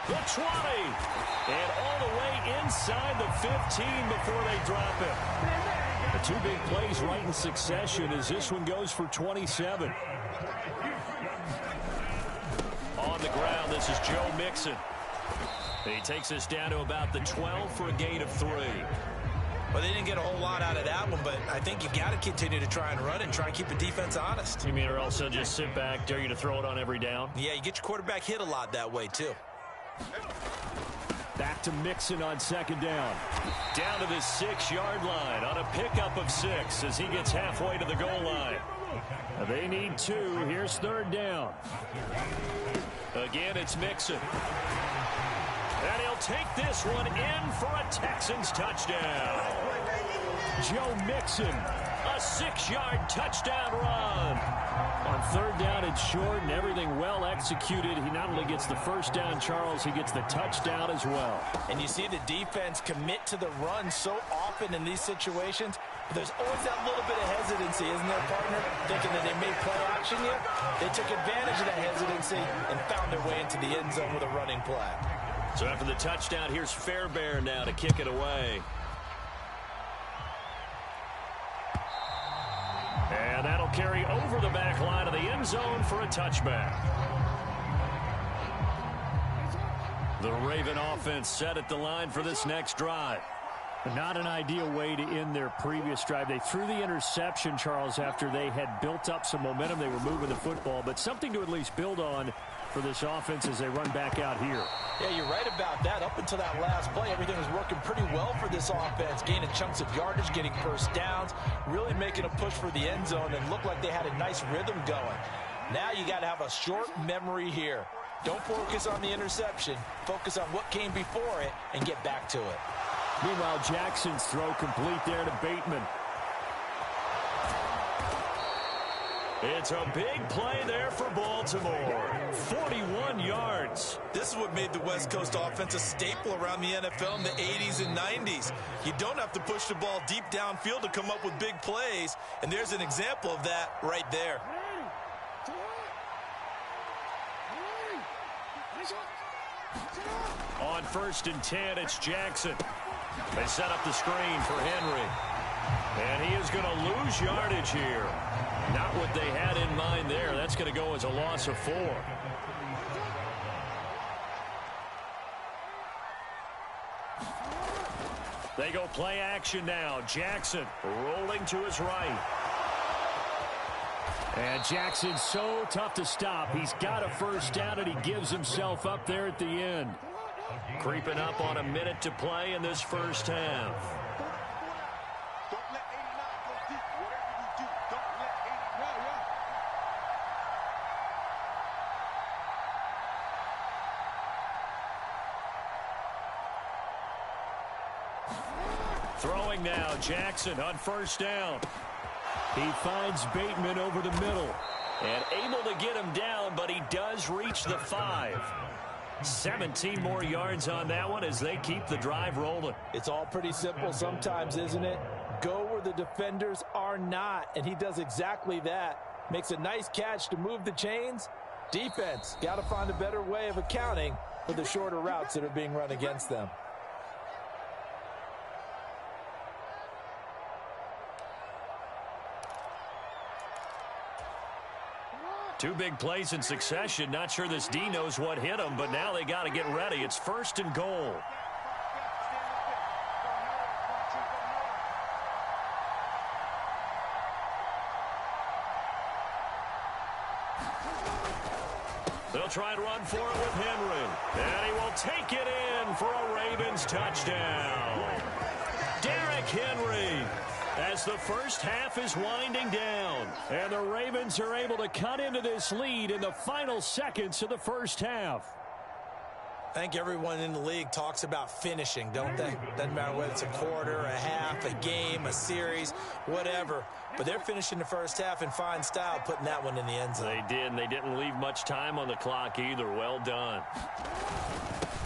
The 20. And all the way inside the 15 before they drop him. The two big plays right in succession as this one goes for 27. On the ground, this is Joe Mixon. He takes us down to about the 12 for a gain of 3. Well, they didn't get a whole lot out of that one, but I think you got to continue to try and run and try and keep the defense honest. You mean, or also just sit back, dare you to throw it on every down? Yeah, you get your quarterback hit a lot that way, too. Back to Mixon on second down. Down to the 6-yard line on a pickup of 6 as he gets halfway to the goal line. They need 2. Here's third down. Again, it's Mixon. And he'll take this one in for a Texans touchdown. Joe Mixon. A 6-yard touchdown run. On third down and short and everything well executed. He not only gets the first down, Charles, he gets the touchdown as well. And you see the defense commit to the run so often in these situations. But there's always that little bit of hesitancy, isn't there, partner? Thinking that they may play action here. They took advantage of that hesitancy and found their way into the end zone with a running play. So after the touchdown, here's Fairbairn now to kick it away. And that'll carry over the back line of the end zone for a touchback. The Raven offense set at the line for this next drive. Not an ideal way to end their previous drive. They threw the interception, Charles, after they had built up some momentum. They were moving the football, but something to at least build on for this offense as they run back out here. Yeah, you're right about that. Up until that last play, everything was working pretty well for this offense, gaining chunks of yardage, getting first downs, really making a push for the end zone, and looked like they had a nice rhythm going. Now you got to have a short memory here. Don't focus on the interception. Focus on what came before it and get back to it. Meanwhile, Jackson's throw complete there to Bateman. It's a big play there for Baltimore. 41 yards. This is what made the West Coast offense a staple around the NFL in the 80s and 90s. You don't have to push the ball deep downfield to come up with big plays, and there's an example of that right there. On 1st and 10, it's Jackson. They set up the screen for Henry. And he is going to lose yardage here. Not what they had in mind there. That's going to go as a loss of 4. They go play action now. Jackson rolling to his right. And Jackson's so tough to stop. He's got a first down, and he gives himself up there at the end. Creeping up on a minute to play in this first half. Throwing now, Jackson on first down. He finds Bateman over the middle. And able to get him down, but he does reach the 5. 17 more yards on that one as they keep the drive rolling. It's all pretty simple sometimes, isn't it? Go where the defenders are not, and he does exactly that. Makes a nice catch to move the chains. Defense, got to find a better way of accounting for the shorter routes that are being run against them. Two big plays in succession. Not sure this D knows what hit him, but now they got to get ready. It's 1st and goal. They'll try and run for it with Henry. And he will take it in for a Ravens touchdown. Derrick Henry, as the first half is winding down. And the Ravens are able to cut into this lead in the final seconds of the first half. I think everyone in the league talks about finishing, don't they? Doesn't matter whether it's a quarter, a half, a game, a series, whatever. But they're finishing the first half in fine style, putting that one in the end zone. They did, and they didn't leave much time on the clock either. Well done.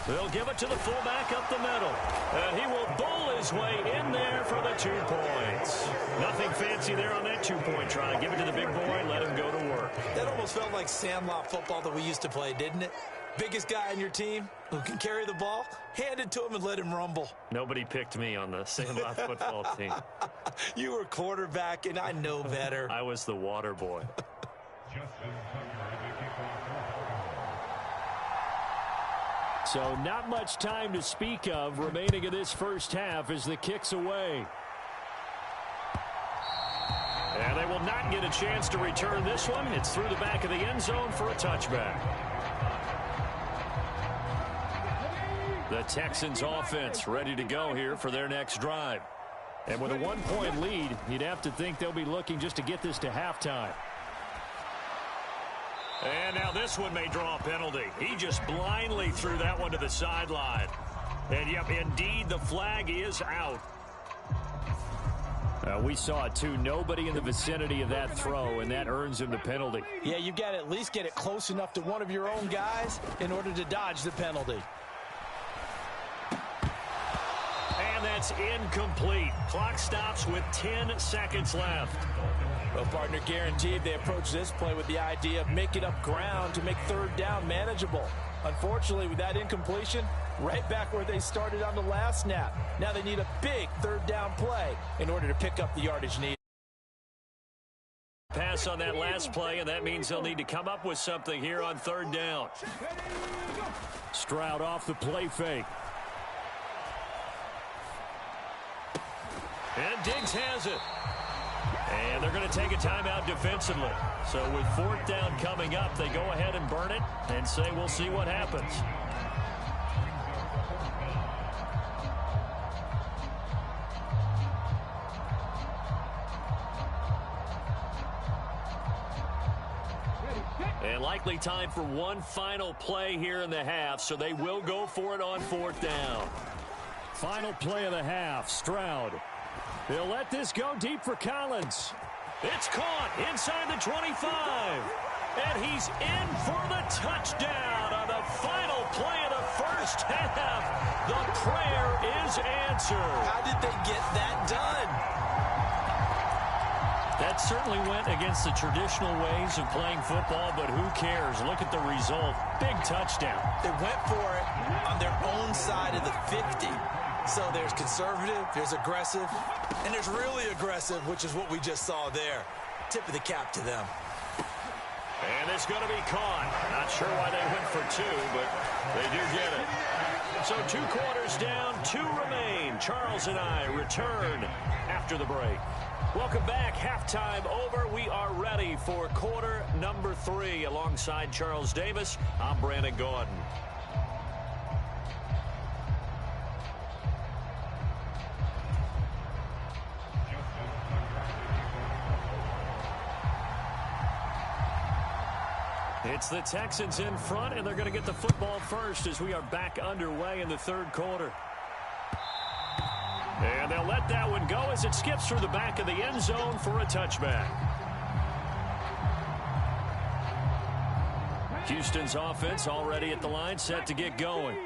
They'll give it to the fullback up the middle. And he will bowl his way in there for the 2 points. Nothing fancy there on that 2-point try. Give it to the big boy and let him go to work. That almost felt like sandlot football that we used to play, didn't it? Biggest guy on your team who can carry the ball, hand it to him and let him rumble. Nobody picked me on the Sandlot football team. You were quarterback, and I know better. I was the water boy. So not much time to speak of remaining in this first half as the kick's away. And they will not get a chance to return this one. It's through the back of the end zone for a touchback. The Texans offense ready to go here for their next drive. And with a 1-point lead, you'd have to think they'll be looking just to get this to halftime. And now this one may draw a penalty. He just blindly threw that one to the sideline. And, yep, indeed, the flag is out. We saw it, too. Nobody in the vicinity of that throw, and that earns him the penalty. Yeah, you got to at least get it close enough to one of your own guys in order to dodge the penalty. And that's incomplete. Clock stops with 10 seconds left. Well, partner, guaranteed they approach this play with the idea of making up ground to make third down manageable. Unfortunately, with that incompletion, right back where they started on the last snap. Now they need a big third down play in order to pick up the yardage needed. Pass on that last play, and that means they'll need to come up with something here on third down. Stroud off the play fake. And Diggs has it. And they're going to take a timeout defensively. So with 4th down coming up, they go ahead and burn it and say we'll see what happens. And likely time for one final play here in the half, so they will go for it on 4th down. Final play of the half, Stroud. They'll let this go deep for Collins. It's caught inside the 25. And he's in for the touchdown on the final play of the first half. The prayer is answered. How did they get that done? That certainly went against the traditional ways of playing football, but who cares? Look at the result. Big touchdown. They went for it on their own side of the 50. So there's conservative, there's aggressive, and there's really aggressive, which is what we just saw there. Tip of the cap to them. And it's going to be caught. Not sure why they went for 2, but they do get it. So 2 quarters down, 2 remain. Charles and I return after the break. Welcome back. Halftime over. We are ready for quarter number 3. Alongside Charles Davis, I'm Brandon Gordon. It's the Texans in front, and they're going to get the football first as we are back underway in the third quarter. And they'll let that one go as it skips through the back of the end zone for a touchback. Houston's offense already at the line, set to get going.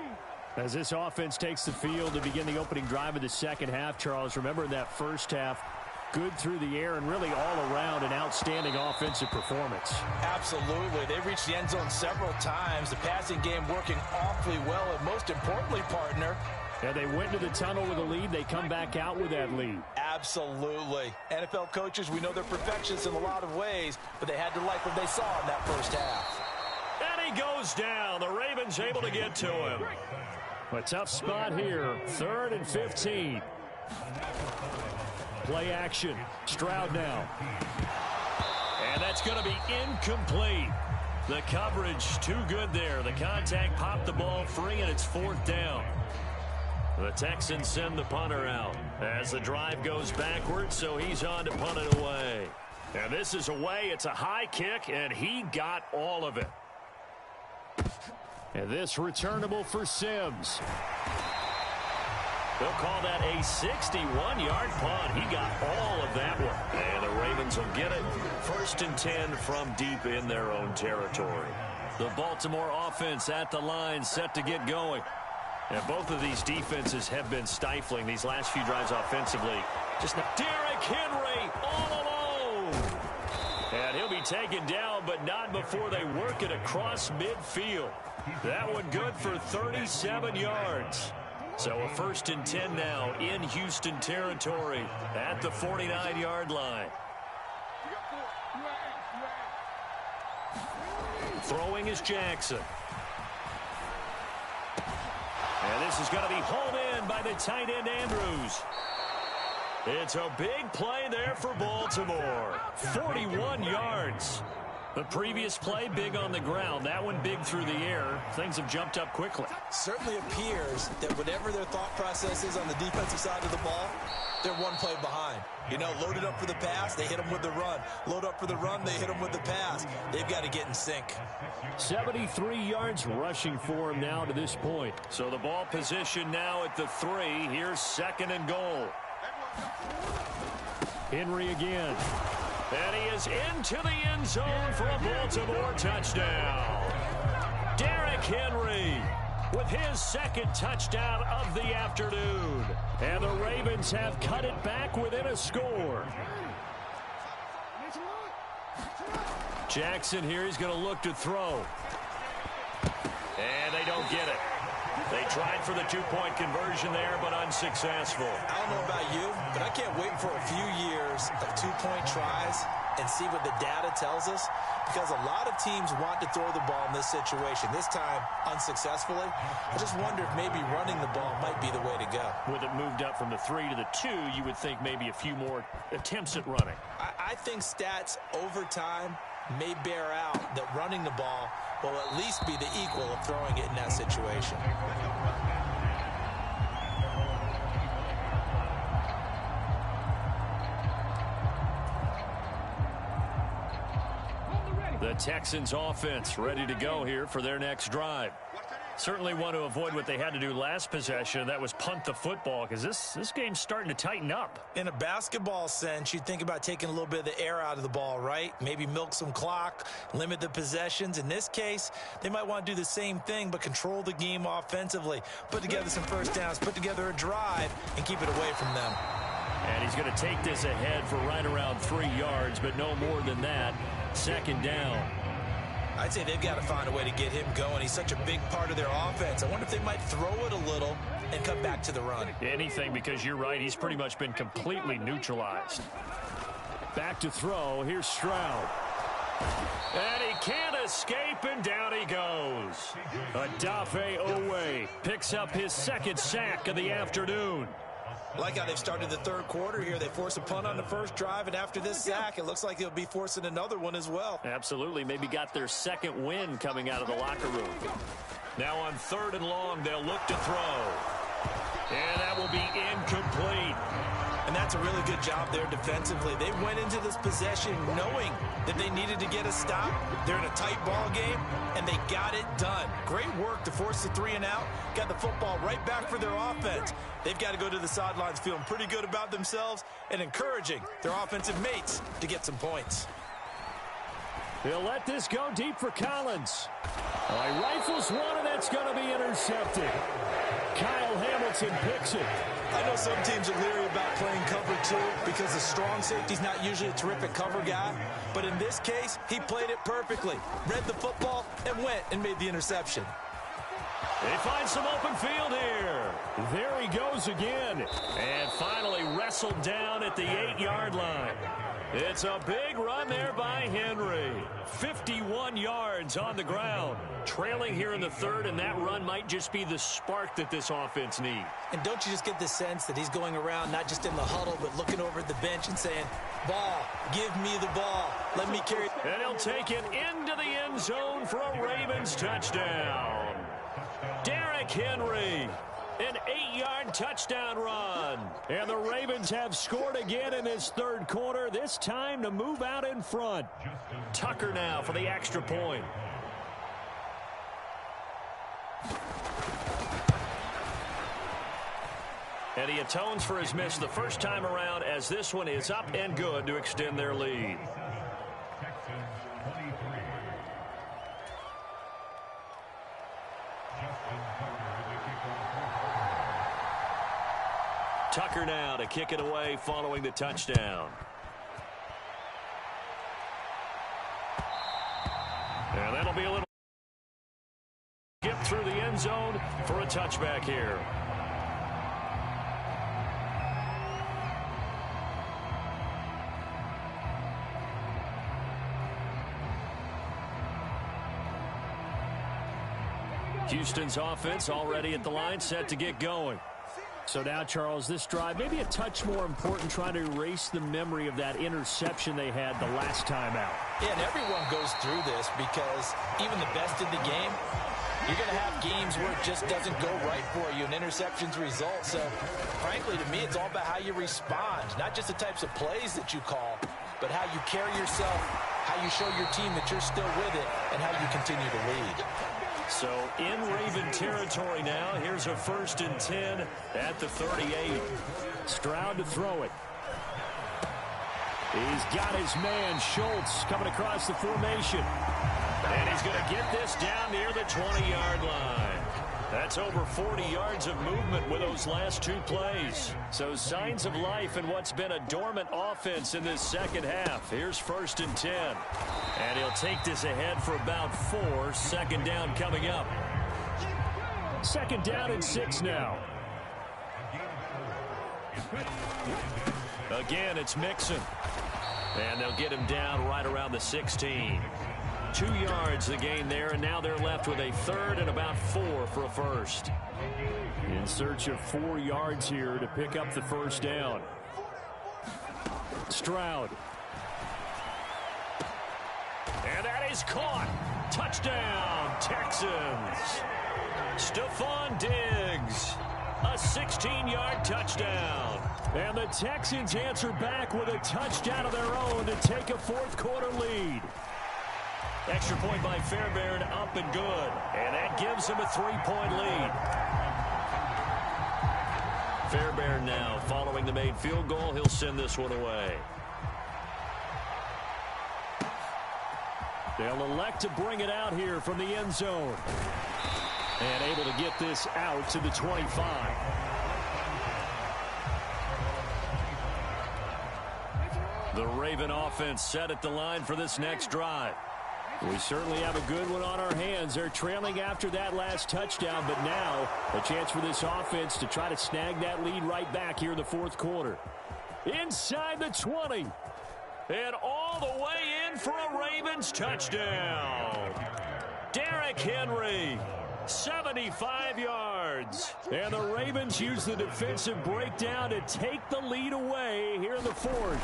As this offense takes the field to begin the opening drive of the second half, Charles, remember in that first half, good through the air and really all around an outstanding offensive performance. Absolutely. They reached the end zone several times. The passing game working awfully well, and most importantly, partner, and they went to the tunnel with a lead. They come back out with that lead. Absolutely. NFL coaches, we know they're perfectionists in a lot of ways, but they had to like what they saw in that first half. And he goes down. The Ravens able to get to him. A tough spot here. 3rd and 15. Play action. Stroud now. And that's going to be incomplete. The coverage too good there. The contact popped the ball free, and it's 4th down. The Texans send the punter out as the drive goes backwards, so he's on to punt it away. And this is away. It's a high kick, and he got all of it. And this returnable for Sims. They'll call that a 61-yard punt. He got all of that one. And the Ravens will get it. 1st and 10 from deep in their own territory. The Baltimore offense at the line, set to get going. And both of these defenses have been stifling these last few drives offensively. Just now, Derrick Henry all alone. And he'll be taken down, but not before they work it across midfield. That one good for 37 yards. So a 1st and 10 now in Houston territory at the 49-yard line. Throwing is Jackson. And this is going to be hauled in by the tight end Andrews. It's a big play there for Baltimore. 41 yards. The previous play, big on the ground. That one big through the air. Things have jumped up quickly. Certainly appears that whatever their thought process is on the defensive side of the ball, they're one play behind. You know, loaded up for the pass, they hit them with the run. Load up for the run, they hit them with the pass. They've got to get in sync. 73 yards rushing for him now to this point. So the ball position now at the 3. Here's 2nd and goal. Henry again. And he is into the end zone for a Baltimore touchdown. Derrick Henry with his 2nd touchdown of the afternoon. And the Ravens have cut it back within a score. Jackson here, he's going to look to throw. And they don't get it. They tried for the 2-point conversion there, but unsuccessful. I don't know about you, but I can't wait for a few years of 2-point tries and see what the data tells us, because a lot of teams want to throw the ball in this situation. This time, unsuccessfully. I just wonder if maybe running the ball might be the way to go. With it moved up from the 3 to the 2, you would think maybe a few more attempts at running. I think stats over time may bear out that running the ball will at least be the equal of throwing it in that situation. The Texans offense ready to go here for their next drive. Certainly want to avoid what they had to do last possession. That was punt the football, because this game's starting to tighten up. In a basketball sense, you think about taking a little bit of the air out of the ball, right? Maybe milk some clock, limit the possessions. In this case, they might want to do the same thing, but control the game offensively. Put together some first downs, put together a drive, and keep it away from them. And he's going to take this ahead for right around 3 yards, but no more than that. 2nd down. I'd say they've got to find a way to get him going. He's such a big part of their offense. I wonder if they might throw it a little and come back to the run. Anything, because you're right. He's pretty much been completely neutralized. Back to throw. Here's Stroud. And he can't escape, and down he goes. Odafe Owe picks up his 2nd sack of the afternoon. Like how they've started the 3rd quarter here. They force a punt on the first drive, and after this sack, it looks like they'll be forcing another one as well. Absolutely. Maybe got their 2nd win coming out of the locker room. Now on 3rd and long, they'll look to throw. And that will be incomplete. And And that's a really good job there defensively. They went into this possession knowing that they needed to get a stop. They're in a tight ball game, and they got it done. Great work to force the 3 and out. Got the football right back for their offense. They've got to go to the sidelines feeling pretty good about themselves and encouraging their offensive mates to get some points. He'll let this go deep for Collins. He rifles one, and that's going to be intercepted. Kyle Hamilton picks it. I know some teams are leery about playing cover 2 because the strong safety's not usually a terrific cover guy. But in this case, he played it perfectly. Read the football and went and made the interception. They find some open field here. There he goes again. And finally wrestled down at the 8-yard line. It's a big run there by Henry. 51 yards on the ground. Trailing here in the 3rd, and that run might just be the spark that this offense needs. And don't you just get the sense that he's going around not just in the huddle, but looking over at the bench and saying, ball, give me the ball, let me carry it. And he'll take it into the end zone for a Ravens touchdown. Derrick Henry. An 8-yard touchdown run. And the Ravens have scored again in this 3rd quarter, this time to move out in front. Tucker now for the extra point. And he atones for his miss the first time around, as this one is up and good to extend their lead. Tucker now to kick it away following the touchdown. And that'll be a little skip through the end zone for a touchback here. Houston's offense already at the line, set to get going. So now, Charles, this drive maybe a touch more important, trying to erase the memory of that interception they had the last time out. Yeah, and everyone goes through this because even the best in the game, you're going to have games where it just doesn't go right for you, and interceptions result. So, frankly, to me, it's all about how you respond, not just the types of plays that you call, but how you carry yourself, how you show your team that you're still with it, and how you continue to lead. So in Raven territory now. Here's a 1st and 10 at the 38. Stroud to throw it. He's got his man, Schultz, coming across the formation. And he's going to get this down near the 20-yard line. That's over 40 yards of movement with those last 2 plays. So signs of life in what's been a dormant offense in this second half. Here's 1st and 10. And he'll take this ahead for about 4. 2nd down coming up. 2nd down and 6 now. Again, it's Mixon. And they'll get him down right around the 16. 2 yards the gain there, and now they're left with a 3rd and about 4 for a 1st. In search of 4 yards here to pick up the 1st down. Stroud. And that is caught. Touchdown, Texans. Stephon Diggs. A 16-yard touchdown. And the Texans answer back with a touchdown of their own to take a 4th quarter lead. Extra point by Fairbairn, up and good. And that gives him a 3-point lead. Fairbairn now following the made field goal. He'll send this one away. They'll elect to bring it out here from the end zone. And able to get this out to the 25. The Raven offense set at the line for this next drive. We certainly have a good one on our hands. They're trailing after that last touchdown, but now a chance for this offense to try to snag that lead right back here in the 4th quarter. Inside the 20. And all the way in for a Ravens touchdown. Derrick Henry, 75 yards. And the Ravens use the defensive breakdown to take the lead away here in the 4th.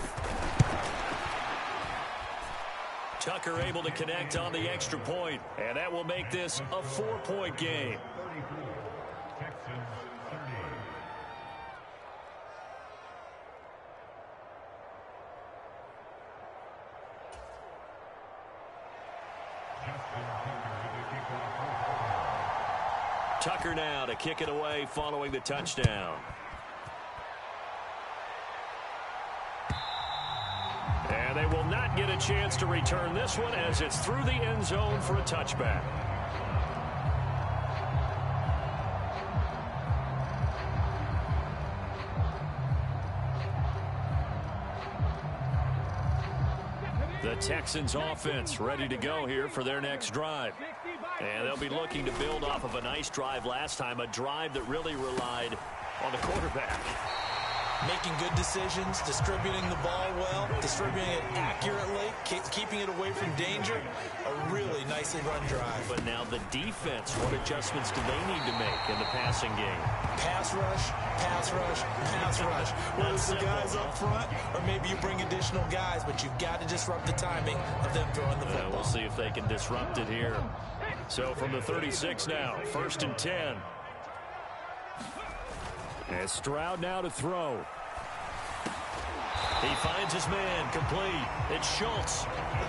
Tucker able to connect on the extra point, and that will make this a 4-point game. Tucker now to kick it away following the touchdown. And they will not get a chance to return this one as it's through the end zone for a touchback. The Texans offense ready to go here for their next drive. And they'll be looking to build off of a nice drive last time, a drive that really relied on the quarterback. Making good decisions, distributing the ball well, distributing it accurately, keeping it away from danger. A really nicely run drive. But now the defense, what adjustments do they need to make in the passing game? Pass rush, pass rush, pass rush. Whether it's the guys up front or maybe you bring additional guys, but you've got to disrupt the timing of them throwing the football. We'll see if they can disrupt it here. So from the 36 now, 1st and 10. And Stroud now to throw. He finds his man complete. It's Schultz.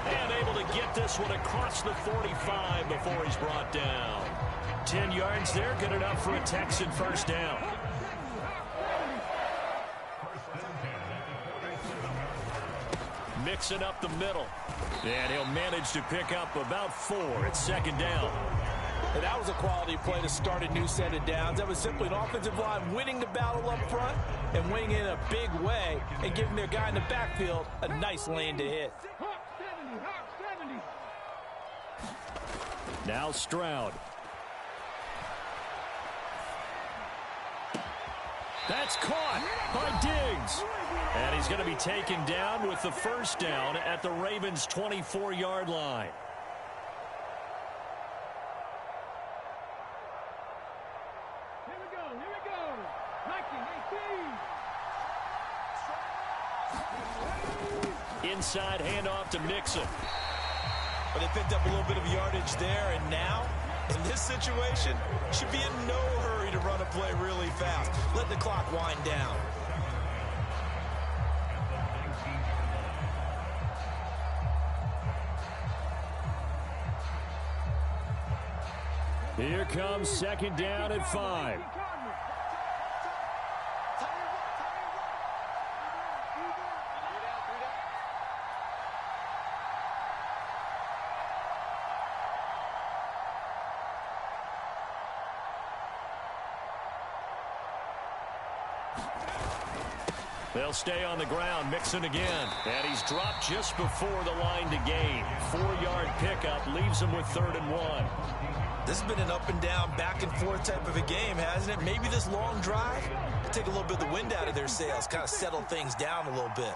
And able to get this one across the 45 before he's brought down. 10 yards there, good enough for a Texan first down. Mixing up the middle. And he'll manage to pick up about 4 at 2nd down. And that was a quality play to start a new set of downs. That was simply an offensive line winning the battle up front and winning in a big way and giving their guy in the backfield a nice lane to hit. Now Stroud. That's caught by Diggs. And he's going to be taken down with the first down at the Ravens' 24-yard line. Inside handoff to Mixon. But they picked up a little bit of yardage there, and now, in this situation, should be in no hurry to run a play really fast. Let the clock wind down. Here comes 2nd down at 5. They'll stay on the ground. Mixon again. And he's dropped just before the line to gain. 4-yard pickup leaves him with 3rd and 1. This has been an up and down, back and forth type of a game, hasn't it? Maybe this long drive will take a little bit of the wind out of their sails, kind of settle things down a little bit.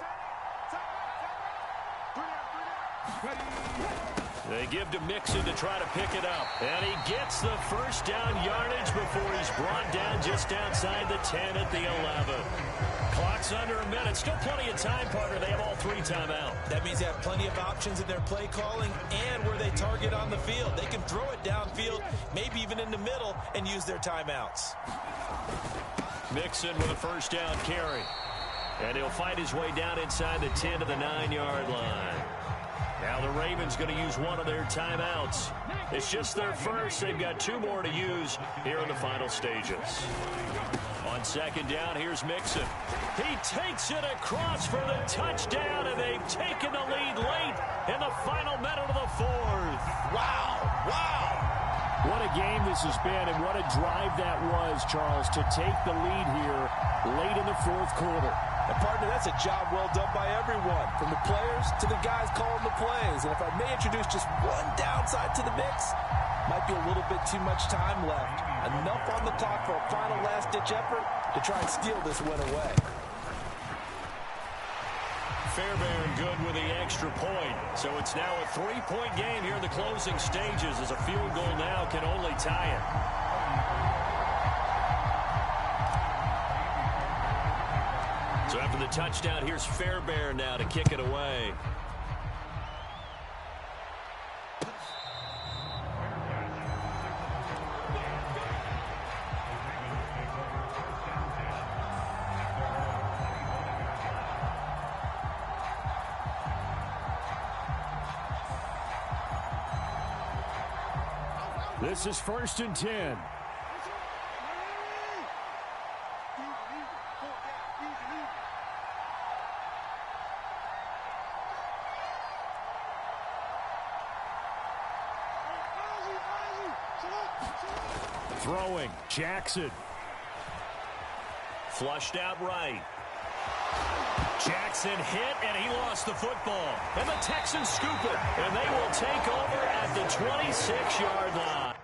They give to Mixon to try to pick it up. And he gets the first down yardage before he's brought down just outside the 10 at the 11. Clock's under a minute. Still plenty of time, partner. They have all 3 timeout. That means they have plenty of options in their play calling and where they target on the field. They can throw it downfield, maybe even in the middle, and use their timeouts. Mixon with a first down carry. And he'll fight his way down inside the 10 to the 9-yard line. Now the Ravens going to use one of their timeouts. It's just their first. They've got 2 more to use here in the final stages. On 2nd down, here's Mixon. He takes it across for the touchdown, and they've taken the lead late in the final minute of the 4th. Wow, wow. What a game this has been, and what a drive that was, Charles, to take the lead here late in the 4th quarter. And partner, that's a job well done by everyone, from the players to the guys calling the plays. And if I may introduce just one downside to the mix, might be a little bit too much time left. Enough on the clock for a final last-ditch effort to try and steal this win away. Fairbairn good with the extra point. So it's now a 3-point game here in the closing stages, as a field goal now can only tie it. So after the touchdown, here's Fairbairn now to kick it away. This is 1st and 10. Throwing, Jackson. Flushed out right. Jackson hit, and he lost the football. And the Texans scoop it, and they will take over at the 26-yard line.